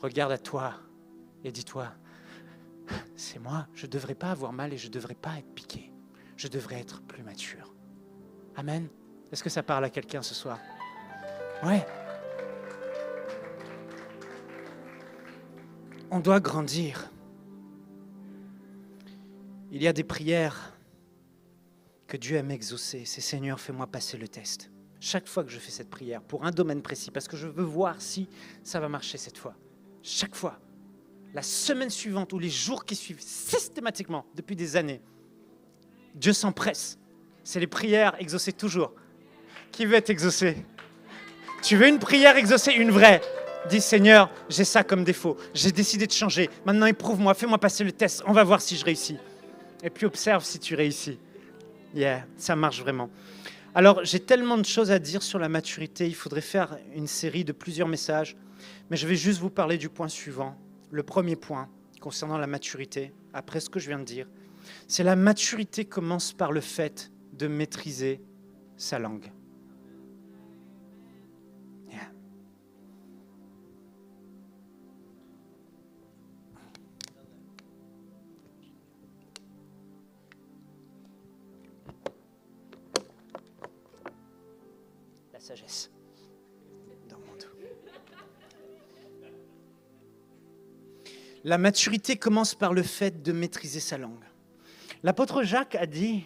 Regarde à toi et dis-toi, c'est moi, je ne devrais pas avoir mal et je ne devrais pas être piqué. Je devrais être plus mature. Amen. Est-ce que ça parle à quelqu'un ce soir? Ouais. On doit grandir. Il y a des prières que Dieu aime exaucer. C'est Seigneur, fais-moi passer le test. Chaque fois que je fais cette prière, pour un domaine précis, parce que je veux voir si ça va marcher cette fois. Chaque fois. La semaine suivante ou les jours qui suivent, systématiquement, depuis des années, Dieu s'empresse. C'est les prières exaucées toujours. Qui veut être exaucé? Tu veux une prière exaucée, une vraie? Dis Seigneur, j'ai ça comme défaut. J'ai décidé de changer. Maintenant, éprouve-moi, fais-moi passer le test. On va voir si je réussis. Et puis observe si tu réussis. Yeah, ça marche vraiment. Alors, j'ai tellement de choses à dire sur la maturité. Il faudrait faire une série de plusieurs messages. Mais je vais juste vous parler du point suivant. Le premier point concernant la maturité, après ce que je viens de dire, c'est la maturité commence par le fait de maîtriser sa langue. Yeah. La sagesse dans mon dos. La maturité commence par le fait de maîtriser sa langue. L'apôtre Jacques a dit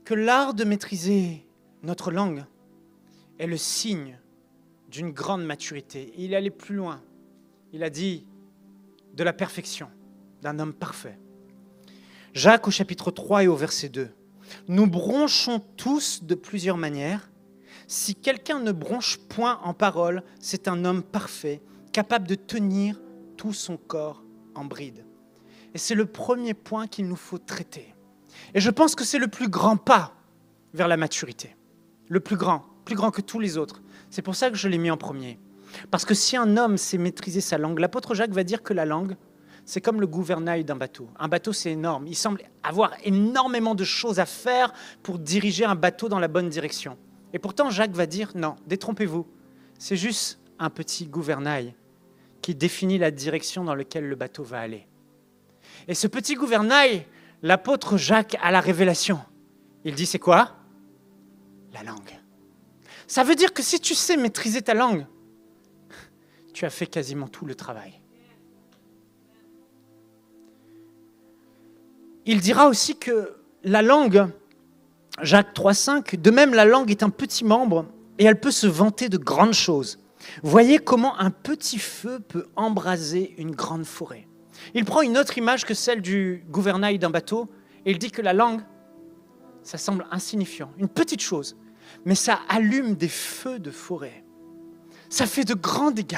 que l'art de maîtriser notre langue est le signe d'une grande maturité. Il est allé plus loin. Il a dit de la perfection, d'un homme parfait. Jacques au chapitre 3 et au verset 2. Nous bronchons tous de plusieurs manières. Si quelqu'un ne bronche point en parole, c'est un homme parfait, capable de tenir tout son corps en bride. Et c'est le premier point qu'il nous faut traiter. Et je pense que c'est le plus grand pas vers la maturité. Le plus grand que tous les autres. C'est pour ça que je l'ai mis en premier. Parce que si un homme sait maîtriser sa langue, l'apôtre Jacques va dire que la langue, c'est comme le gouvernail d'un bateau. Un bateau, c'est énorme. Il semble avoir énormément de choses à faire pour diriger un bateau dans la bonne direction. Et pourtant, Jacques va dire, non, détrompez-vous. C'est juste un petit gouvernail qui définit la direction dans laquelle le bateau va aller. Et ce petit gouvernail, l'apôtre Jacques a la révélation. Il dit, c'est quoi? La langue. Ça veut dire que si tu sais maîtriser ta langue, tu as fait quasiment tout le travail. Il dira aussi que la langue, Jacques 3,5, de même la langue est un petit membre et elle peut se vanter de grandes choses. Voyez comment un petit feu peut embraser une grande forêt. Il prend une autre image que celle du gouvernail d'un bateau et il dit que la langue, ça semble insignifiant, une petite chose, mais ça allume des feux de forêt. Ça fait de grands dégâts.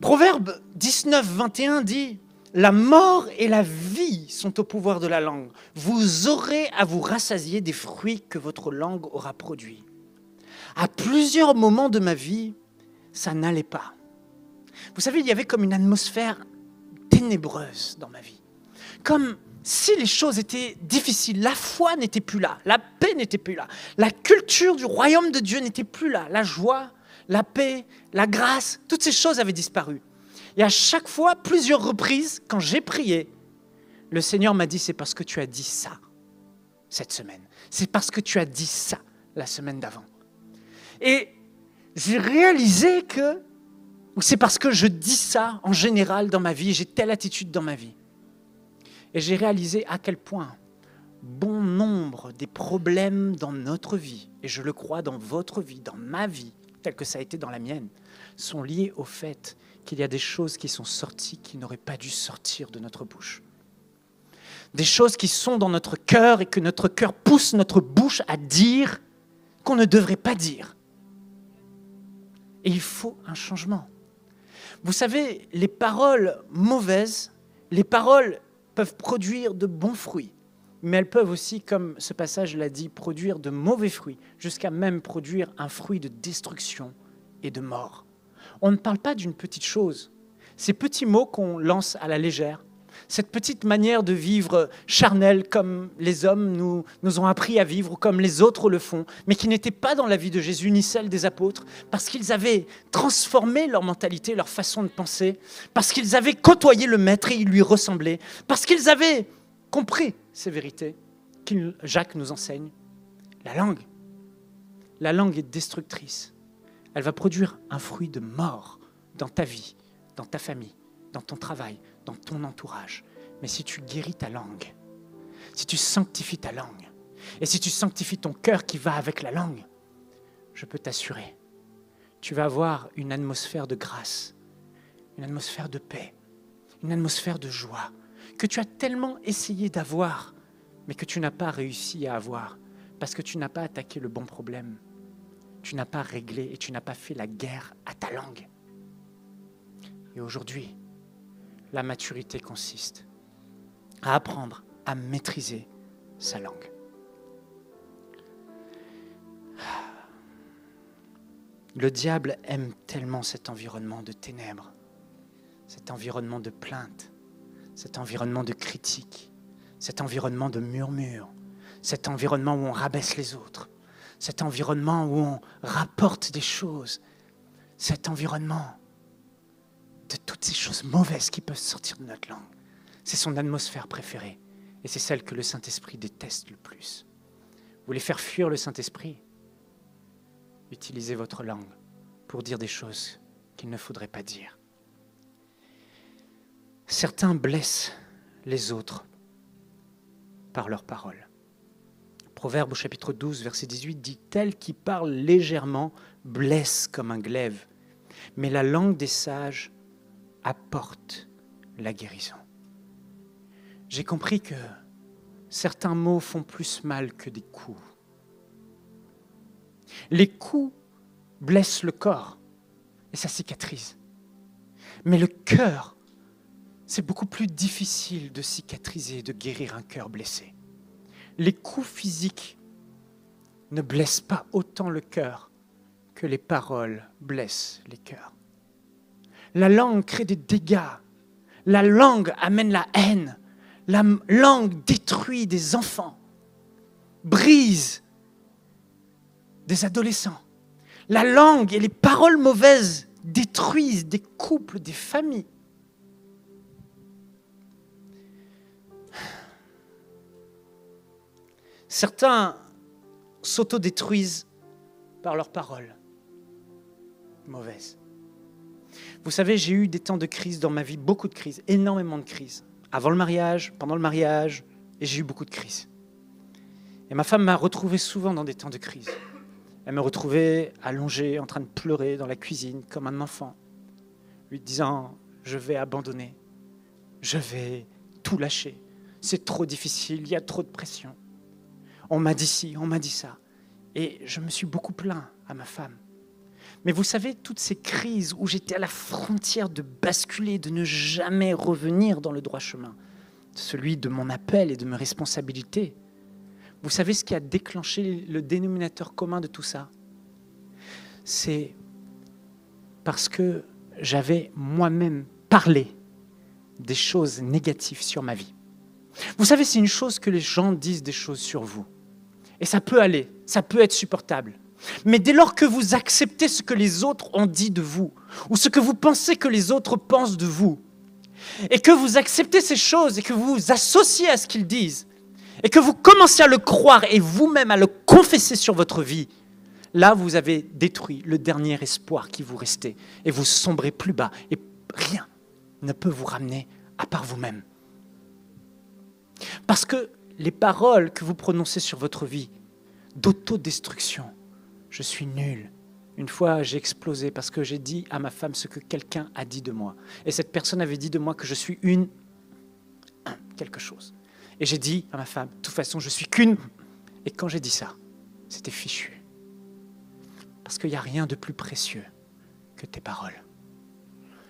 Proverbe 19, 21 dit « La mort et la vie sont au pouvoir de la langue. Vous aurez à vous rassasier des fruits que votre langue aura produits. » À plusieurs moments de ma vie, ça n'allait pas. Vous savez, il y avait comme une atmosphère ténébreuse dans ma vie. Comme si les choses étaient difficiles, la foi n'était plus là, la paix n'était plus là, la culture du royaume de Dieu n'était plus là, la joie, la paix, la grâce, toutes ces choses avaient disparu. Et à chaque fois, plusieurs reprises, quand j'ai prié, le Seigneur m'a dit, c'est parce que tu as dit ça cette semaine. C'est parce que tu as dit ça la semaine d'avant. Et j'ai réalisé que c'est parce que je dis ça en général dans ma vie, j'ai telle attitude dans ma vie. Et j'ai réalisé à quel point bon nombre des problèmes dans notre vie, et je le crois dans votre vie, dans ma vie, tel que ça a été dans la mienne, sont liés au fait qu'il y a des choses qui sont sorties qui n'auraient pas dû sortir de notre bouche. Des choses qui sont dans notre cœur et que notre cœur pousse notre bouche à dire qu'on ne devrait pas dire. Et il faut un changement. Vous savez, les paroles mauvaises, les paroles peuvent produire de bons fruits, mais elles peuvent aussi, comme ce passage l'a dit, produire de mauvais fruits, jusqu'à même produire un fruit de destruction et de mort. On ne parle pas d'une petite chose. Ces petits mots qu'on lance à la légère, cette petite manière de vivre charnelle comme les hommes nous ont appris à vivre, ou comme les autres le font, mais qui n'était pas dans la vie de Jésus ni celle des apôtres, parce qu'ils avaient transformé leur mentalité, leur façon de penser, parce qu'ils avaient côtoyé le Maître et ils lui ressemblaient, parce qu'ils avaient compris ces vérités que Jacques nous enseigne. La langue est destructrice. Elle va produire un fruit de mort dans ta vie, dans ta famille, dans ton travail, dans ton entourage. Mais si tu guéris ta langue, si tu sanctifies ta langue, et si tu sanctifies ton cœur qui va avec la langue, je peux t'assurer, tu vas avoir une atmosphère de grâce, une atmosphère de paix, une atmosphère de joie, que tu as tellement essayé d'avoir, mais que tu n'as pas réussi à avoir, parce que tu n'as pas attaqué le bon problème. Tu n'as pas réglé et tu n'as pas fait la guerre à ta langue. Et aujourd'hui, la maturité consiste à apprendre à maîtriser sa langue. Le diable aime tellement cet environnement de ténèbres, cet environnement de plainte, cet environnement de critique, cet environnement de murmure, cet environnement où on rabaisse les autres, cet environnement où on rapporte des choses, cet environnement de toutes ces choses mauvaises qui peuvent sortir de notre langue. C'est son atmosphère préférée et c'est celle que le Saint-Esprit déteste le plus. Vous voulez faire fuir le Saint-Esprit? Utilisez votre langue pour dire des choses qu'il ne faudrait pas dire. Certains blessent les autres par leurs paroles. Proverbe au chapitre 12, verset 18 dit « Tel qui parle légèrement blesse comme un glaive, mais la langue des sages apporte la guérison. » J'ai compris que certains mots font plus mal que des coups. Les coups blessent le corps et ça cicatrise. Mais le cœur, c'est beaucoup plus difficile de cicatriser et de guérir un cœur blessé. Les coups physiques ne blessent pas autant le cœur que les paroles blessent les cœurs. La langue crée des dégâts. La langue amène la haine. La langue détruit des enfants, brise des adolescents. La langue et les paroles mauvaises détruisent des couples, des familles. Certains s'autodétruisent par leurs paroles mauvaises. Vous savez, j'ai eu des temps de crise dans ma vie, beaucoup de crises, énormément de crises. Avant le mariage, pendant le mariage, et j'ai eu beaucoup de crises. Et ma femme m'a retrouvé souvent dans des temps de crise. Elle me retrouvait allongé, en train de pleurer dans la cuisine, comme un enfant, lui disant « Je vais abandonner, je vais tout lâcher, c'est trop difficile, il y a trop de pression. » On m'a dit ci, on m'a dit ça. Et je me suis beaucoup plaint à ma femme. Mais vous savez, toutes ces crises où j'étais à la frontière de basculer, de ne jamais revenir dans le droit chemin, celui de mon appel et de mes responsabilités, vous savez ce qui a déclenché le dénominateur commun de tout ça? C'est parce que j'avais moi-même parlé des choses négatives sur ma vie. Vous savez, c'est une chose que les gens disent des choses sur vous. Et ça peut aller, ça peut être supportable. Mais dès lors que vous acceptez ce que les autres ont dit de vous, ou ce que vous pensez que les autres pensent de vous, et que vous acceptez ces choses, et que vous vous associez à ce qu'ils disent, et que vous commencez à le croire, et vous-même à le confesser sur votre vie, là vous avez détruit le dernier espoir qui vous restait, et vous sombrez plus bas, et rien ne peut vous ramener à part vous-même. Parce que les paroles que vous prononcez sur votre vie, d'autodestruction, je suis nul. Une fois, j'ai explosé parce que j'ai dit à ma femme ce que quelqu'un a dit de moi. Et cette personne avait dit de moi que je suis quelque chose. Et j'ai dit à ma femme, de toute façon, je suis qu'une. Et quand j'ai dit ça, c'était fichu. Parce qu'il n'y a rien de plus précieux que tes paroles.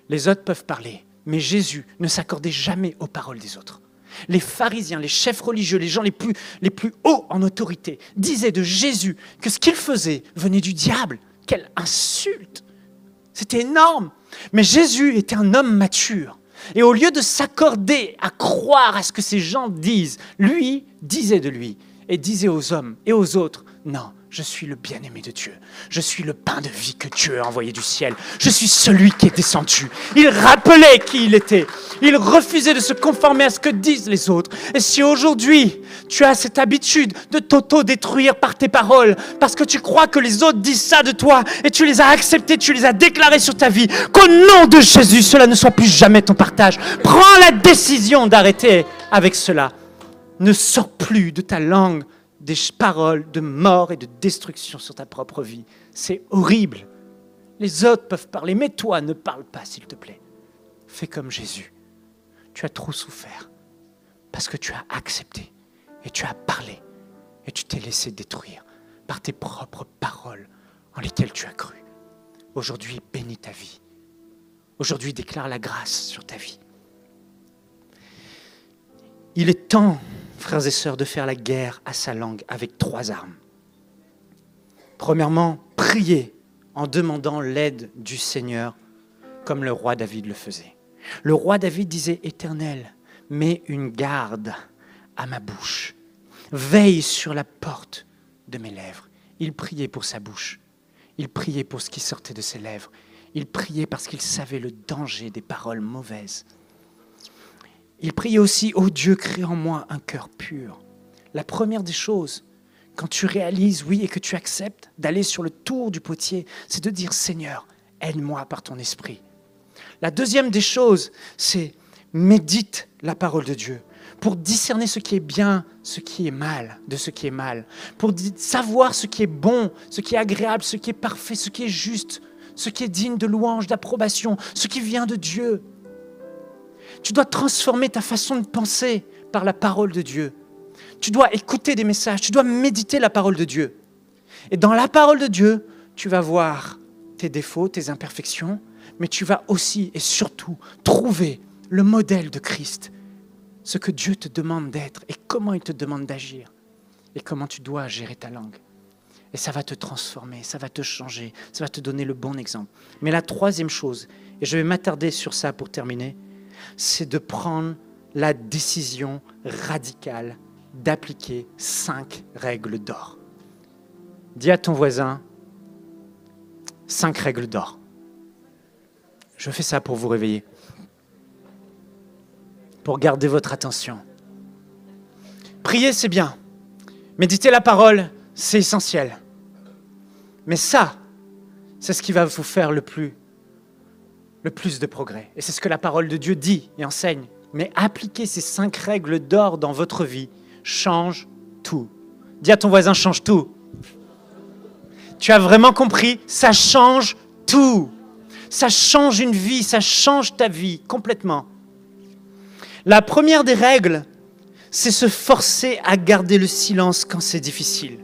Les autres peuvent parler, mais Jésus ne s'accordait jamais aux paroles des autres. Les pharisiens, les chefs religieux, les gens les plus hauts en autorité disaient de Jésus que ce qu'il faisait venait du diable. Quelle insulte! C'était énorme. Mais Jésus était un homme mature. Et au lieu de s'accorder à croire à ce que ces gens disent, lui disait de lui et disait aux hommes et aux autres, non, je suis le bien-aimé de Dieu. Je suis le pain de vie que Dieu a envoyé du ciel. Je suis celui qui est descendu. Il rappelait qui il était. Il refusait de se conformer à ce que disent les autres. Et si aujourd'hui, tu as cette habitude de t'auto-détruire par tes paroles, parce que tu crois que les autres disent ça de toi, et tu les as acceptés, tu les as déclarés sur ta vie, qu'au nom de Jésus, cela ne soit plus jamais ton partage. Prends la décision d'arrêter avec cela. Ne sors plus de ta langue des paroles de mort et de destruction sur ta propre vie. C'est horrible. Les autres peuvent parler, mais toi, ne parle pas, s'il te plaît. Fais comme Jésus. Tu as trop souffert parce que tu as accepté et tu as parlé et tu t'es laissé détruire par tes propres paroles en lesquelles tu as cru. Aujourd'hui, bénis ta vie. Aujourd'hui, déclare la grâce sur ta vie. Il est temps, frères et sœurs, de faire la guerre à sa langue avec 3 armes. Premièrement, prier en demandant l'aide du Seigneur, comme le roi David le faisait. Le roi David disait, « Éternel, mets une garde à ma bouche. Veille sur la porte de mes lèvres. » Il priait pour sa bouche. Il priait pour ce qui sortait de ses lèvres. Il priait parce qu'il savait le danger des paroles mauvaises. Il priait aussi, « Ô Dieu, crée en moi un cœur pur. » La première des choses, quand tu réalises, oui, et que tu acceptes d'aller sur le tour du potier, c'est de dire, « Seigneur, aide-moi par ton esprit. » La deuxième des choses, c'est médite la parole de Dieu pour discerner ce qui est bien, ce qui est mal, de ce qui est mal, pour savoir ce qui est bon, ce qui est agréable, ce qui est parfait, ce qui est juste, ce qui est digne de louange, d'approbation, ce qui vient de Dieu. Tu dois transformer ta façon de penser par la parole de Dieu. Tu dois écouter des messages, tu dois méditer la parole de Dieu. Et dans la parole de Dieu, tu vas voir tes défauts, tes imperfections, mais tu vas aussi et surtout trouver le modèle de Christ, ce que Dieu te demande d'être et comment il te demande d'agir et comment tu dois gérer ta langue. Et ça va te transformer, ça va te changer, ça va te donner le bon exemple. Mais la troisième chose, et je vais m'attarder sur ça pour terminer, c'est de prendre la décision radicale d'appliquer 5 règles d'or. Dis à ton voisin, 5 règles d'or. Je fais ça pour vous réveiller, pour garder votre attention. Prier, c'est bien. Méditer la parole, c'est essentiel. Mais ça, c'est ce qui va vous faire le plus de progrès. Et c'est ce que la parole de Dieu dit et enseigne. Mais appliquer ces 5 règles d'or dans votre vie change tout. Dis à ton voisin, change tout. Tu as vraiment compris? Ça change tout. Ça change une vie, ça change ta vie complètement. La première des règles, c'est se forcer à garder le silence quand c'est difficile.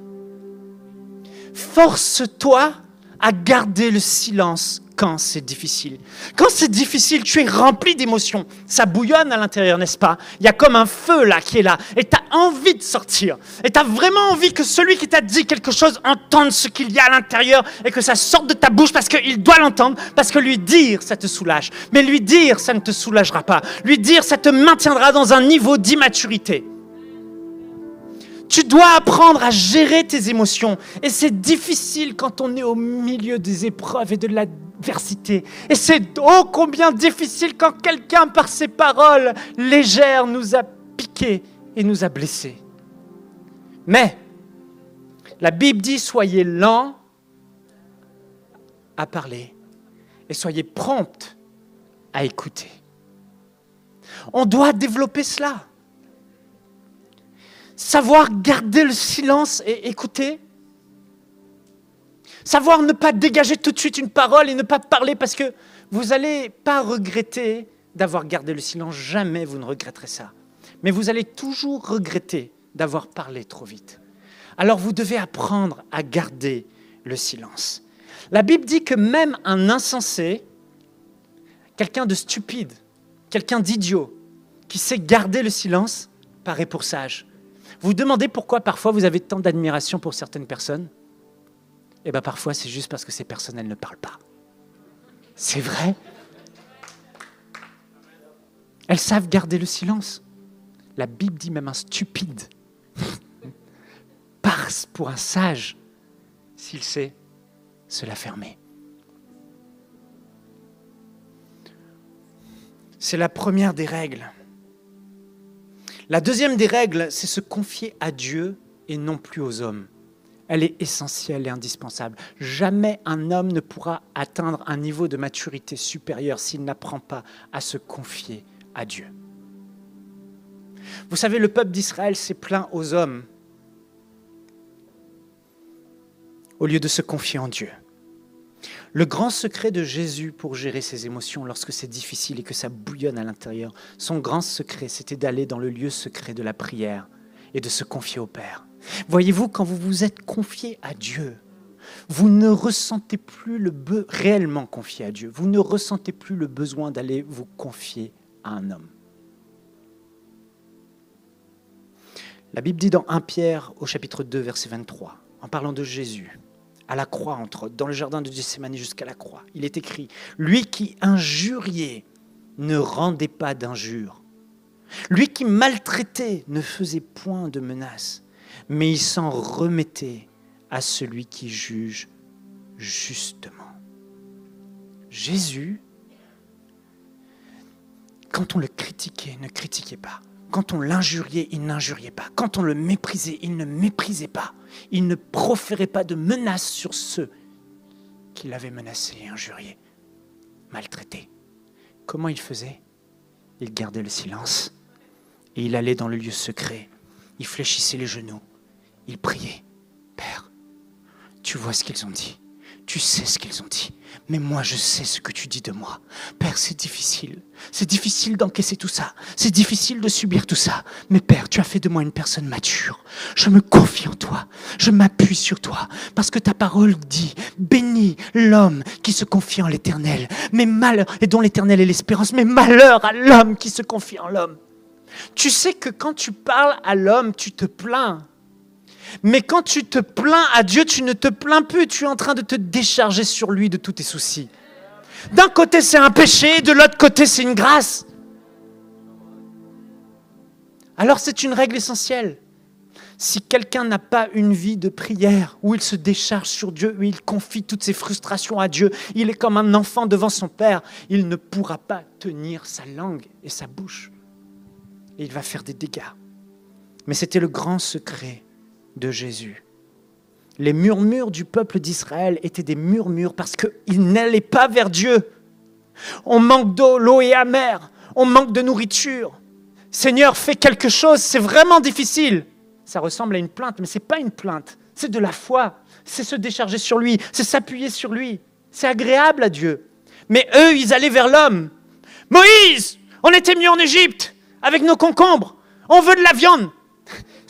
Force-toi à garder le silence quand c'est difficile. Quand c'est difficile, tu es rempli d'émotions. Ça bouillonne à l'intérieur, n'est-ce pas? Il y a comme un feu là qui est là. Et tu as envie de sortir. Et tu as vraiment envie que celui qui t'a dit quelque chose entende ce qu'il y a à l'intérieur et que ça sorte de ta bouche parce qu'il doit l'entendre. Parce que lui dire, ça te soulage. Mais lui dire, ça ne te soulagera pas. Lui dire, ça te maintiendra dans un niveau d'immaturité. Tu dois apprendre à gérer tes émotions. Et c'est difficile quand on est au milieu des épreuves et de l'adversité. Et c'est ô combien difficile quand quelqu'un, par ses paroles légères, nous a piqués et nous a blessés. Mais la Bible dit, soyez lents à parler et soyez prompts à écouter. On doit développer cela. Savoir garder le silence et écouter. Savoir ne pas dégager tout de suite une parole et ne pas parler parce que vous n'allez pas regretter d'avoir gardé le silence. Jamais vous ne regretterez ça. Mais vous allez toujours regretter d'avoir parlé trop vite. Alors vous devez apprendre à garder le silence. La Bible dit que même un insensé, quelqu'un de stupide, quelqu'un d'idiot, qui sait garder le silence, paraît pour sage. Vous vous demandez pourquoi parfois vous avez tant d'admiration pour certaines personnes? Eh bien parfois c'est juste parce que ces personnes, elles ne parlent pas. C'est vrai. Elles savent garder le silence. La Bible dit même un stupide passe pour un sage s'il sait se la fermer. C'est la première des règles. La deuxième des règles, c'est se confier à Dieu et non plus aux hommes. Elle est essentielle et indispensable. Jamais un homme ne pourra atteindre un niveau de maturité supérieur s'il n'apprend pas à se confier à Dieu. Vous savez, le peuple d'Israël s'est plaint aux hommes au lieu de se confier en Dieu. Le grand secret de Jésus pour gérer ses émotions lorsque c'est difficile et que ça bouillonne à l'intérieur, son grand secret, c'était d'aller dans le lieu secret de la prière et de se confier au Père. Voyez-vous, quand vous vous êtes confié à Dieu, vous ne ressentez plus réellement confié à Dieu. Vous ne ressentez plus le besoin d'aller vous confier à un homme. La Bible dit dans 1 Pierre au chapitre 2, verset 23, en parlant de Jésus, à la croix, entre autres, dans le jardin de Gethsémani jusqu'à la croix, il est écrit « Lui qui injuriait ne rendait pas d'injures. Lui qui maltraitait ne faisait point de menaces, mais il s'en remettait à celui qui juge justement. » Jésus, quand on le critiquait, ne critiquait pas. Quand on l'injuriait, il n'injuriait pas. Quand on le méprisait, il ne méprisait pas. Il ne proférait pas de menaces sur ceux qui l'avaient menacé et injurié, maltraité. Comment il faisait? Il gardait le silence et il allait dans le lieu secret. Il fléchissait les genoux. Il priait. Père, tu vois ce qu'ils ont dit. Tu sais ce qu'ils ont dit. Mais moi, je sais ce que tu dis de moi. Père, c'est difficile. C'est difficile d'encaisser tout ça. C'est difficile de subir tout ça. Mais Père, tu as fait de moi une personne mature. Je me confie en toi. Je m'appuie sur toi. Parce que ta parole dit, bénis l'homme qui se confie en l'Éternel. Mais malheur, et dont l'Éternel est l'espérance. Mais malheur à l'homme qui se confie en l'homme. Tu sais que quand tu parles à l'homme, tu te plains. Mais quand tu te plains à Dieu, tu ne te plains plus. Tu es en train de te décharger sur lui de tous tes soucis. D'un côté, c'est un péché, de l'autre côté, c'est une grâce. Alors, c'est une règle essentielle. Si quelqu'un n'a pas une vie de prière, où il se décharge sur Dieu, où il confie toutes ses frustrations à Dieu, il est comme un enfant devant son père, il ne pourra pas tenir sa langue et sa bouche. Et il va faire des dégâts. Mais c'était le grand secret de Jésus. Les murmures du peuple d'Israël étaient des murmures parce qu'ils n'allaient pas vers Dieu. On manque d'eau, l'eau est amère, on manque de nourriture. Seigneur, fais quelque chose, c'est vraiment difficile. Ça ressemble à une plainte, mais ce n'est pas une plainte, c'est de la foi, c'est se décharger sur lui, c'est s'appuyer sur lui. C'est agréable à Dieu. Mais eux, ils allaient vers l'homme. Moïse, on était mieux en Égypte avec nos concombres, on veut de la viande.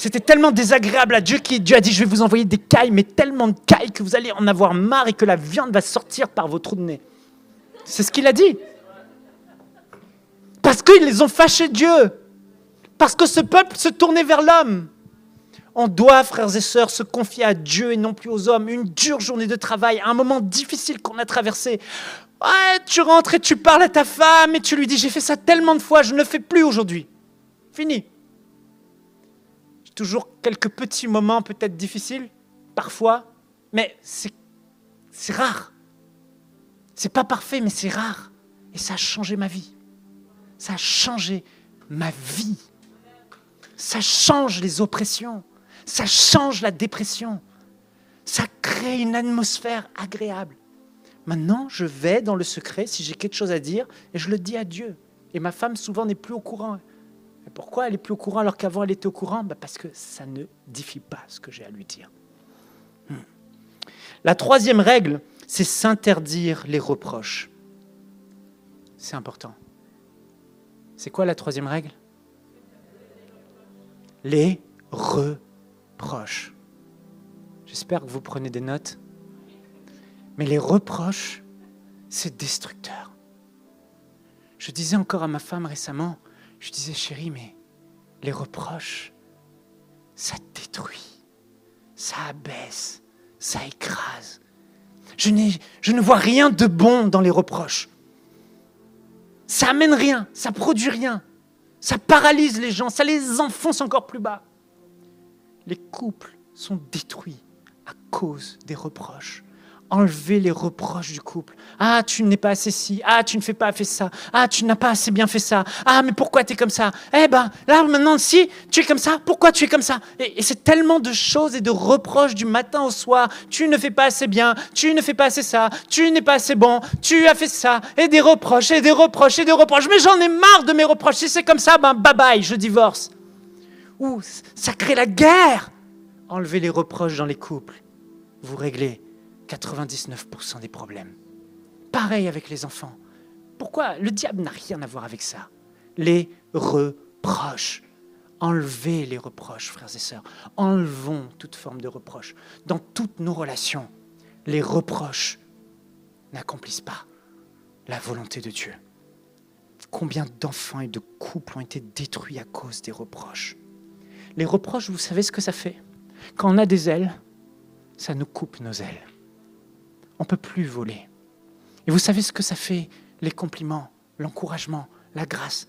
C'était tellement désagréable à Dieu que Dieu a dit, je vais vous envoyer des cailles, mais tellement de cailles que vous allez en avoir marre et que la viande va sortir par vos trous de nez. C'est ce qu'il a dit. Parce qu'ils les ont fâchés Dieu. Parce que ce peuple se tournait vers l'homme. On doit, frères et sœurs, se confier à Dieu et non plus aux hommes. Une dure journée de travail, un moment difficile qu'on a traversé. Ouais, tu rentres et tu parles à ta femme et tu lui dis, j'ai fait ça tellement de fois, je ne le fais plus aujourd'hui. Fini. J'ai toujours quelques petits moments peut-être difficiles, parfois, mais c'est rare. C'est pas parfait, mais c'est rare. Et ça a changé ma vie. Ça a changé ma vie. Ça change les oppressions. Ça change la dépression. Ça crée une atmosphère agréable. Maintenant, je vais dans le secret si j'ai quelque chose à dire et je le dis à Dieu. Et ma femme, souvent, n'est plus au courant. Et pourquoi elle n'est plus au courant alors qu'avant, elle était au courant ? Parce que ça ne diffie pas ce que j'ai à lui dire. La troisième règle, c'est s'interdire les reproches. C'est important. C'est quoi la troisième règle ? Les reproches. J'espère que vous prenez des notes. Mais les reproches, c'est destructeur. Je disais encore à ma femme récemment, je disais, chérie, mais les reproches, ça détruit, ça abaisse, ça écrase. Je ne vois rien de bon dans les reproches. Ça amène rien, ça produit rien. Ça paralyse les gens, ça les enfonce encore plus bas. Les couples sont détruits à cause des reproches. Enlevez les reproches du couple. Ah, tu n'es pas assez ci. Ah, tu ne fais pas assez ça. Ah, tu n'as pas assez bien fait ça. Ah, mais pourquoi tu es comme ça ? Eh ben, là, maintenant, si tu es comme ça, pourquoi tu es comme ça ? Et c'est tellement de choses et de reproches du matin au soir. Tu ne fais pas assez bien. Tu ne fais pas assez ça. Tu n'es pas assez bon. Tu as fait ça. Et des reproches, et des reproches, et des reproches. Mais j'en ai marre de mes reproches. Si c'est comme ça, ben, bye bye, je divorce. Ouh, ça crée la guerre. Enlevez les reproches dans les couples. Vous réglez 99% des problèmes. Pareil avec les enfants. Pourquoi ? Le diable n'a rien à voir avec ça. Les reproches. Enlevez les reproches, frères et sœurs. Enlevons toute forme de reproche. Dans toutes nos relations, les reproches n'accomplissent pas la volonté de Dieu. Combien d'enfants et de couples ont été détruits à cause des reproches ? Les reproches, vous savez ce que ça fait ? Quand on a des ailes, ça nous coupe nos ailes. On ne peut plus voler. Et vous savez ce que ça fait, les compliments, l'encouragement, la grâce.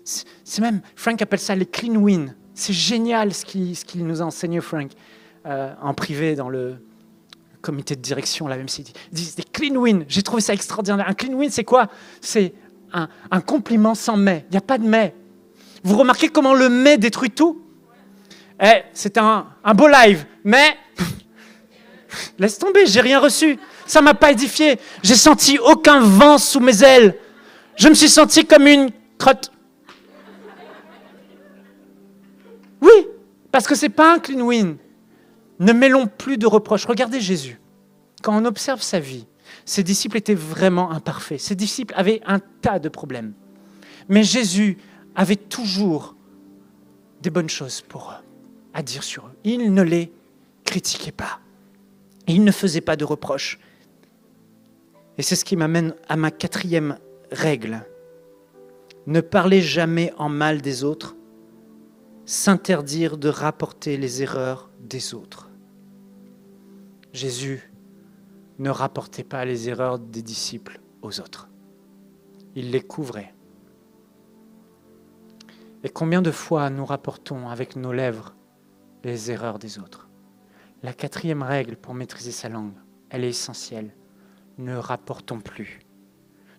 C'est même, Frank appelle ça les clean wins. C'est génial ce qu'il nous a enseigné, Frank, en privé, dans le comité de direction, là même s'il dit des clean wins. J'ai trouvé ça extraordinaire. Un clean win, c'est quoi ? C'est un compliment sans mais. Il n'y a pas de mais. Vous remarquez comment le mais détruit tout ? C'est un beau live, mais laisse tomber, j'ai rien reçu. Ça m'a pas édifié. J'ai senti aucun vent sous mes ailes. Je me suis senti comme une crotte. Oui, parce que c'est pas un clean win. Ne mêlons plus de reproches. Regardez Jésus. Quand on observe sa vie, ses disciples étaient vraiment imparfaits. Ses disciples avaient un tas de problèmes. Mais Jésus avait toujours des bonnes choses pour eux, à dire sur eux. Il ne les critiquait pas. Il ne faisait pas de reproches. Et c'est ce qui m'amène à ma quatrième règle. Ne parlez jamais en mal des autres, s'interdire de rapporter les erreurs des autres. Jésus ne rapportait pas les erreurs des disciples aux autres. Il les couvrait. Et combien de fois nous rapportons avec nos lèvres les erreurs des autres ? La quatrième règle pour maîtriser sa langue, elle est essentielle. Ne rapportons plus.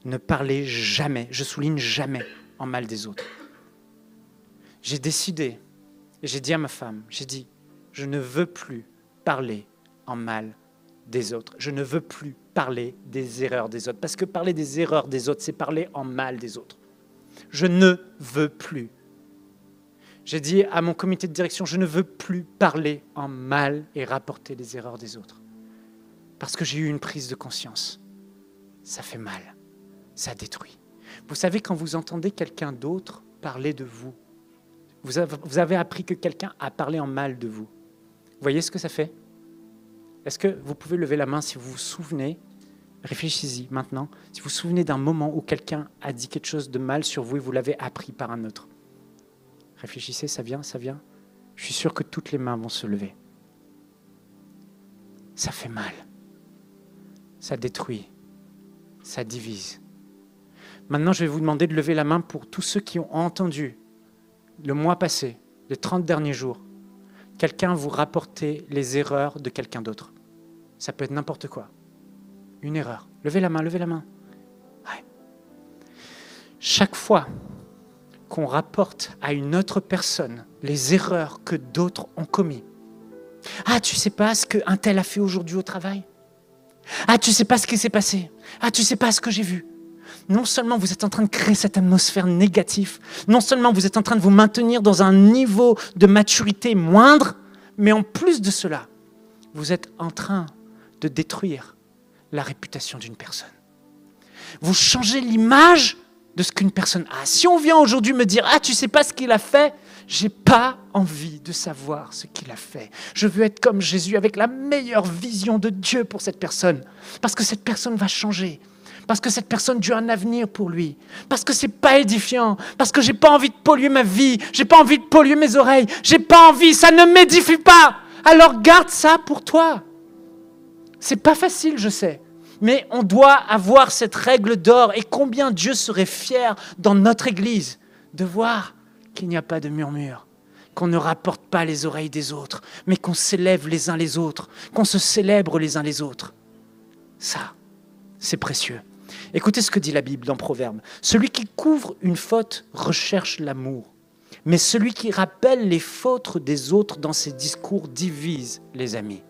Ne parlez jamais, je souligne jamais, en mal des autres. J'ai décidé, et j'ai dit à ma femme, j'ai dit, je ne veux plus parler en mal des autres. Je ne veux plus parler des erreurs des autres. Parce que parler des erreurs des autres, c'est parler en mal des autres. Je ne veux plus. J'ai dit à mon comité de direction, je ne veux plus parler en mal et rapporter les erreurs des autres. Parce que j'ai eu une prise de conscience. Ça fait mal. Ça détruit. Vous savez, quand vous entendez quelqu'un d'autre parler de vous, Vous avez appris que quelqu'un a parlé en mal de vous. Vous voyez ce que ça fait? Est-ce que vous pouvez lever la main si vous vous souvenez? Réfléchissez-y maintenant. Si vous vous souvenez d'un moment où quelqu'un a dit quelque chose de mal sur vous et vous l'avez appris par un autre. Réfléchissez, ça vient? Je suis sûr que toutes les mains vont se lever. Ça fait mal. Ça détruit. Ça divise. Maintenant, je vais vous demander de lever la main pour tous ceux qui ont entendu le mois passé, les 30 derniers jours, quelqu'un vous rapporter les erreurs de quelqu'un d'autre. Ça peut être n'importe quoi. Une erreur. Levez la main. Ouais. Chaque fois qu'on rapporte à une autre personne les erreurs que d'autres ont commises. Ah, tu sais pas ce qu'un tel a fait aujourd'hui au travail? Ah, tu sais pas ce qui s'est passé? Ah, tu sais pas ce que j'ai vu? Non seulement vous êtes en train de créer cette atmosphère négative, non seulement vous êtes en train de vous maintenir dans un niveau de maturité moindre, mais en plus de cela, vous êtes en train de détruire la réputation d'une personne. Vous changez l'image de ce qu'une personne a. Si on vient aujourd'hui me dire « Ah, tu sais pas ce qu'il a fait », j'ai pas envie de savoir ce qu'il a fait. Je veux être comme Jésus avec la meilleure vision de Dieu pour cette personne. Parce que cette personne va changer. Parce que cette personne, Dieu a un avenir pour lui. Parce que c'est pas édifiant. Parce que j'ai pas envie de polluer ma vie. J'ai pas envie de polluer mes oreilles. J'ai pas envie, ça ne m'édifie pas. Alors garde ça pour toi. C'est pas facile, je sais. Mais on doit avoir cette règle d'or. Et combien Dieu serait fier dans notre Église de voir qu'il n'y a pas de murmure, qu'on ne rapporte pas les oreilles des autres, mais qu'on s'élève les uns les autres, qu'on se célèbre les uns les autres. Ça, c'est précieux. Écoutez ce que dit la Bible dans Proverbes. Celui qui couvre une faute recherche l'amour, mais celui qui rappelle les fautes des autres dans ses discours divise les amis.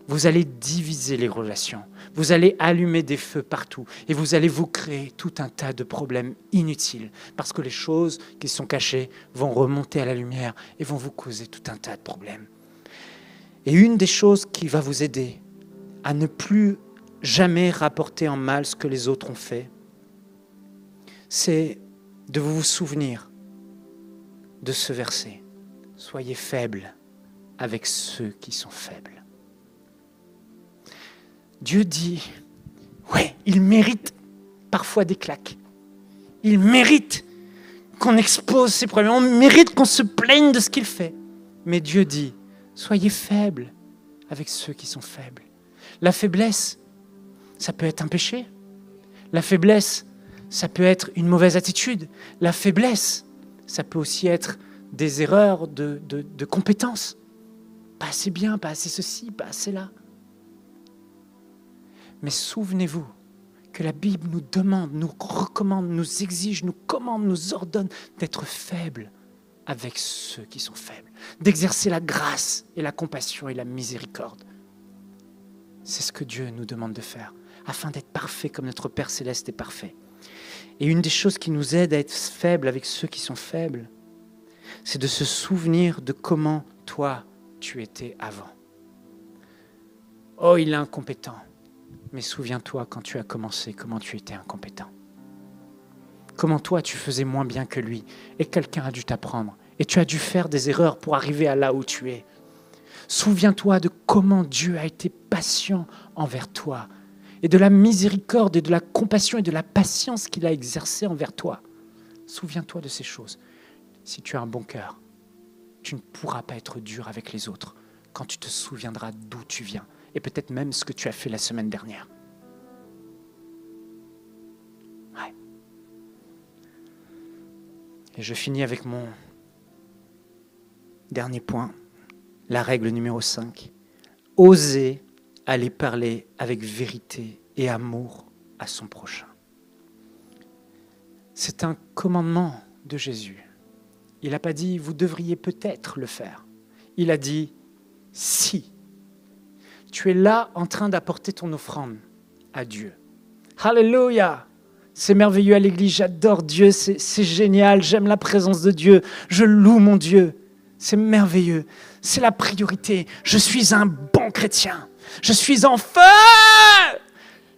Vous allez diviser les relations, vous allez allumer des feux partout et vous allez vous créer tout un tas de problèmes inutiles parce que les choses qui sont cachées vont remonter à la lumière et vont vous causer tout un tas de problèmes. Et une des choses qui va vous aider à ne plus jamais rapporter en mal ce que les autres ont fait, c'est de vous souvenir de ce verset. Soyez faibles avec ceux qui sont faibles. Dieu dit, ouais, il mérite parfois des claques. Il mérite qu'on expose ses problèmes. On mérite qu'on se plaigne de ce qu'il fait. Mais Dieu dit, soyez faibles avec ceux qui sont faibles. La faiblesse, ça peut être un péché. La faiblesse, ça peut être une mauvaise attitude. La faiblesse, ça peut aussi être des erreurs de compétences. Pas assez bien, pas assez ceci, pas assez là. Mais souvenez-vous que la Bible nous demande, nous recommande, nous exige, nous commande, nous ordonne d'être faibles avec ceux qui sont faibles, d'exercer la grâce et la compassion et la miséricorde. C'est ce que Dieu nous demande de faire, afin d'être parfait comme notre Père Céleste est parfait. Et une des choses qui nous aide à être faibles avec ceux qui sont faibles, c'est de se souvenir de comment toi, tu étais avant. Oh, il est incompétent. Mais souviens-toi quand tu as commencé, comment tu étais incompétent. Comment toi, tu faisais moins bien que lui. Et quelqu'un a dû t'apprendre. Et tu as dû faire des erreurs pour arriver à là où tu es. Souviens-toi de comment Dieu a été patient envers toi. Et de la miséricorde et de la compassion et de la patience qu'il a exercée envers toi. Souviens-toi de ces choses. Si tu as un bon cœur, tu ne pourras pas être dur avec les autres quand tu te souviendras d'où tu viens. Et peut-être même ce que tu as fait la semaine dernière. Ouais. Et je finis avec mon dernier point, la règle numéro 5. Oser aller parler avec vérité et amour à son prochain. C'est un commandement de Jésus. Il n'a pas dit « vous devriez peut-être le faire ». Il a dit « si ». Tu es là en train d'apporter ton offrande à Dieu. Alléluia! C'est merveilleux à l'église, j'adore Dieu, c'est génial, j'aime la présence de Dieu, je loue mon Dieu. C'est merveilleux, c'est la priorité. Je suis un bon chrétien, je suis en feu!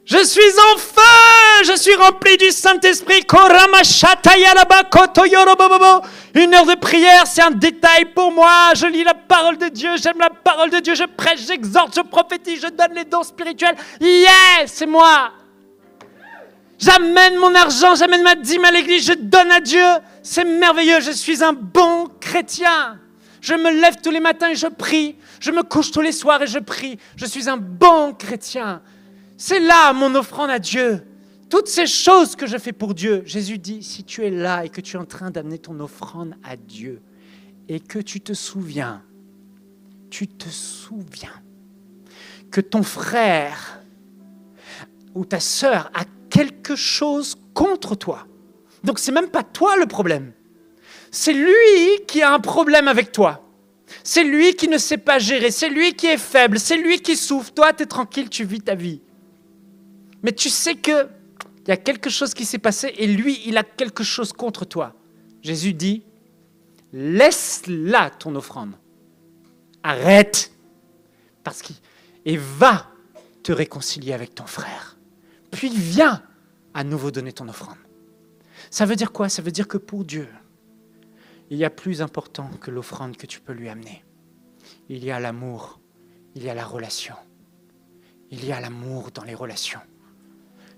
Je suis en feu, je suis rempli du Saint-Esprit. Une heure de prière, c'est un détail pour moi. Je lis la parole de Dieu, j'aime la parole de Dieu, je prêche, j'exhorte, je prophétise, je donne les dons spirituels. Yes, c'est moi. J'amène mon argent, j'amène ma dîme à l'église, je donne à Dieu. C'est merveilleux, je suis un bon chrétien. Je me lève tous les matins et je prie. Je me couche tous les soirs et je prie. Je suis un bon chrétien. C'est là mon offrande à Dieu. Toutes ces choses que je fais pour Dieu. Jésus dit, si tu es là et que tu es en train d'amener ton offrande à Dieu et que tu te souviens que ton frère ou ta sœur a quelque chose contre toi. Donc c'est même pas toi le problème. C'est lui qui a un problème avec toi. C'est lui qui ne sait pas gérer. C'est lui qui est faible. C'est lui qui souffre. Toi, tu es tranquille, tu vis ta vie. Mais tu sais qu'il y a quelque chose qui s'est passé et lui, il a quelque chose contre toi. Jésus dit, laisse-la ton offrande. Arrête. Et va te réconcilier avec ton frère. Puis viens à nouveau donner ton offrande. Ça veut dire quoi? Ça veut dire que pour Dieu, il y a plus important que l'offrande que tu peux lui amener. Il y a l'amour, il y a la relation. Il y a l'amour dans les relations.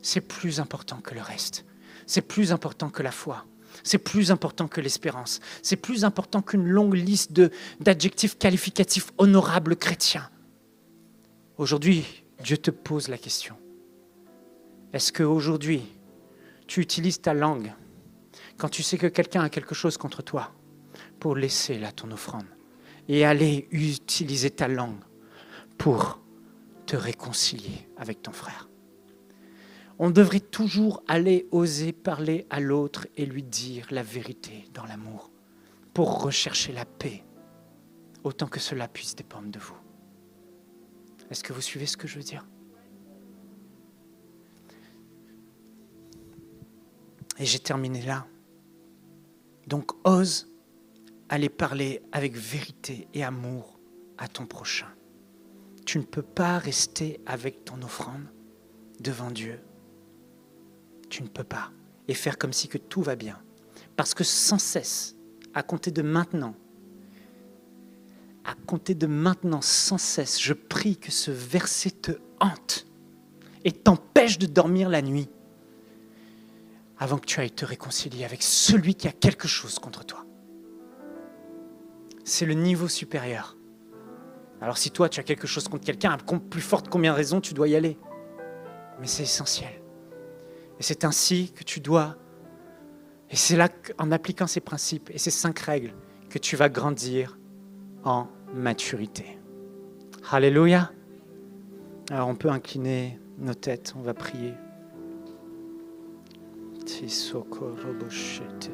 C'est plus important que le reste. C'est plus important que la foi. C'est plus important que l'espérance. C'est plus important qu'une longue liste d'adjectifs qualificatifs honorables chrétiens. Aujourd'hui, Dieu te pose la question. Est-ce qu'aujourd'hui, tu utilises ta langue quand tu sais que quelqu'un a quelque chose contre toi pour laisser là ton offrande et aller utiliser ta langue pour te réconcilier avec ton frère? On devrait toujours aller oser parler à l'autre et lui dire la vérité dans l'amour pour rechercher la paix, autant que cela puisse dépendre de vous. Est-ce que vous suivez ce que je veux dire? Et j'ai terminé là. Donc, ose aller parler avec vérité et amour à ton prochain. Tu ne peux pas rester avec ton offrande devant Dieu. Tu ne peux pas. Et faire comme si que tout va bien. Parce que sans cesse, à compter de maintenant, sans cesse, je prie que ce verset te hante et t'empêche de dormir la nuit avant que tu ailles te réconcilier avec celui qui a quelque chose contre toi. C'est le niveau supérieur. Alors si toi, tu as quelque chose contre quelqu'un, à plus forte combien de raisons tu dois y aller. Mais c'est essentiel. Et c'est ainsi que tu dois, et c'est là qu'en appliquant ces principes et ces 5 règles, que tu vas grandir en maturité. Alléluia. Alors on peut incliner nos têtes, on va prier. Tisoko roboshete.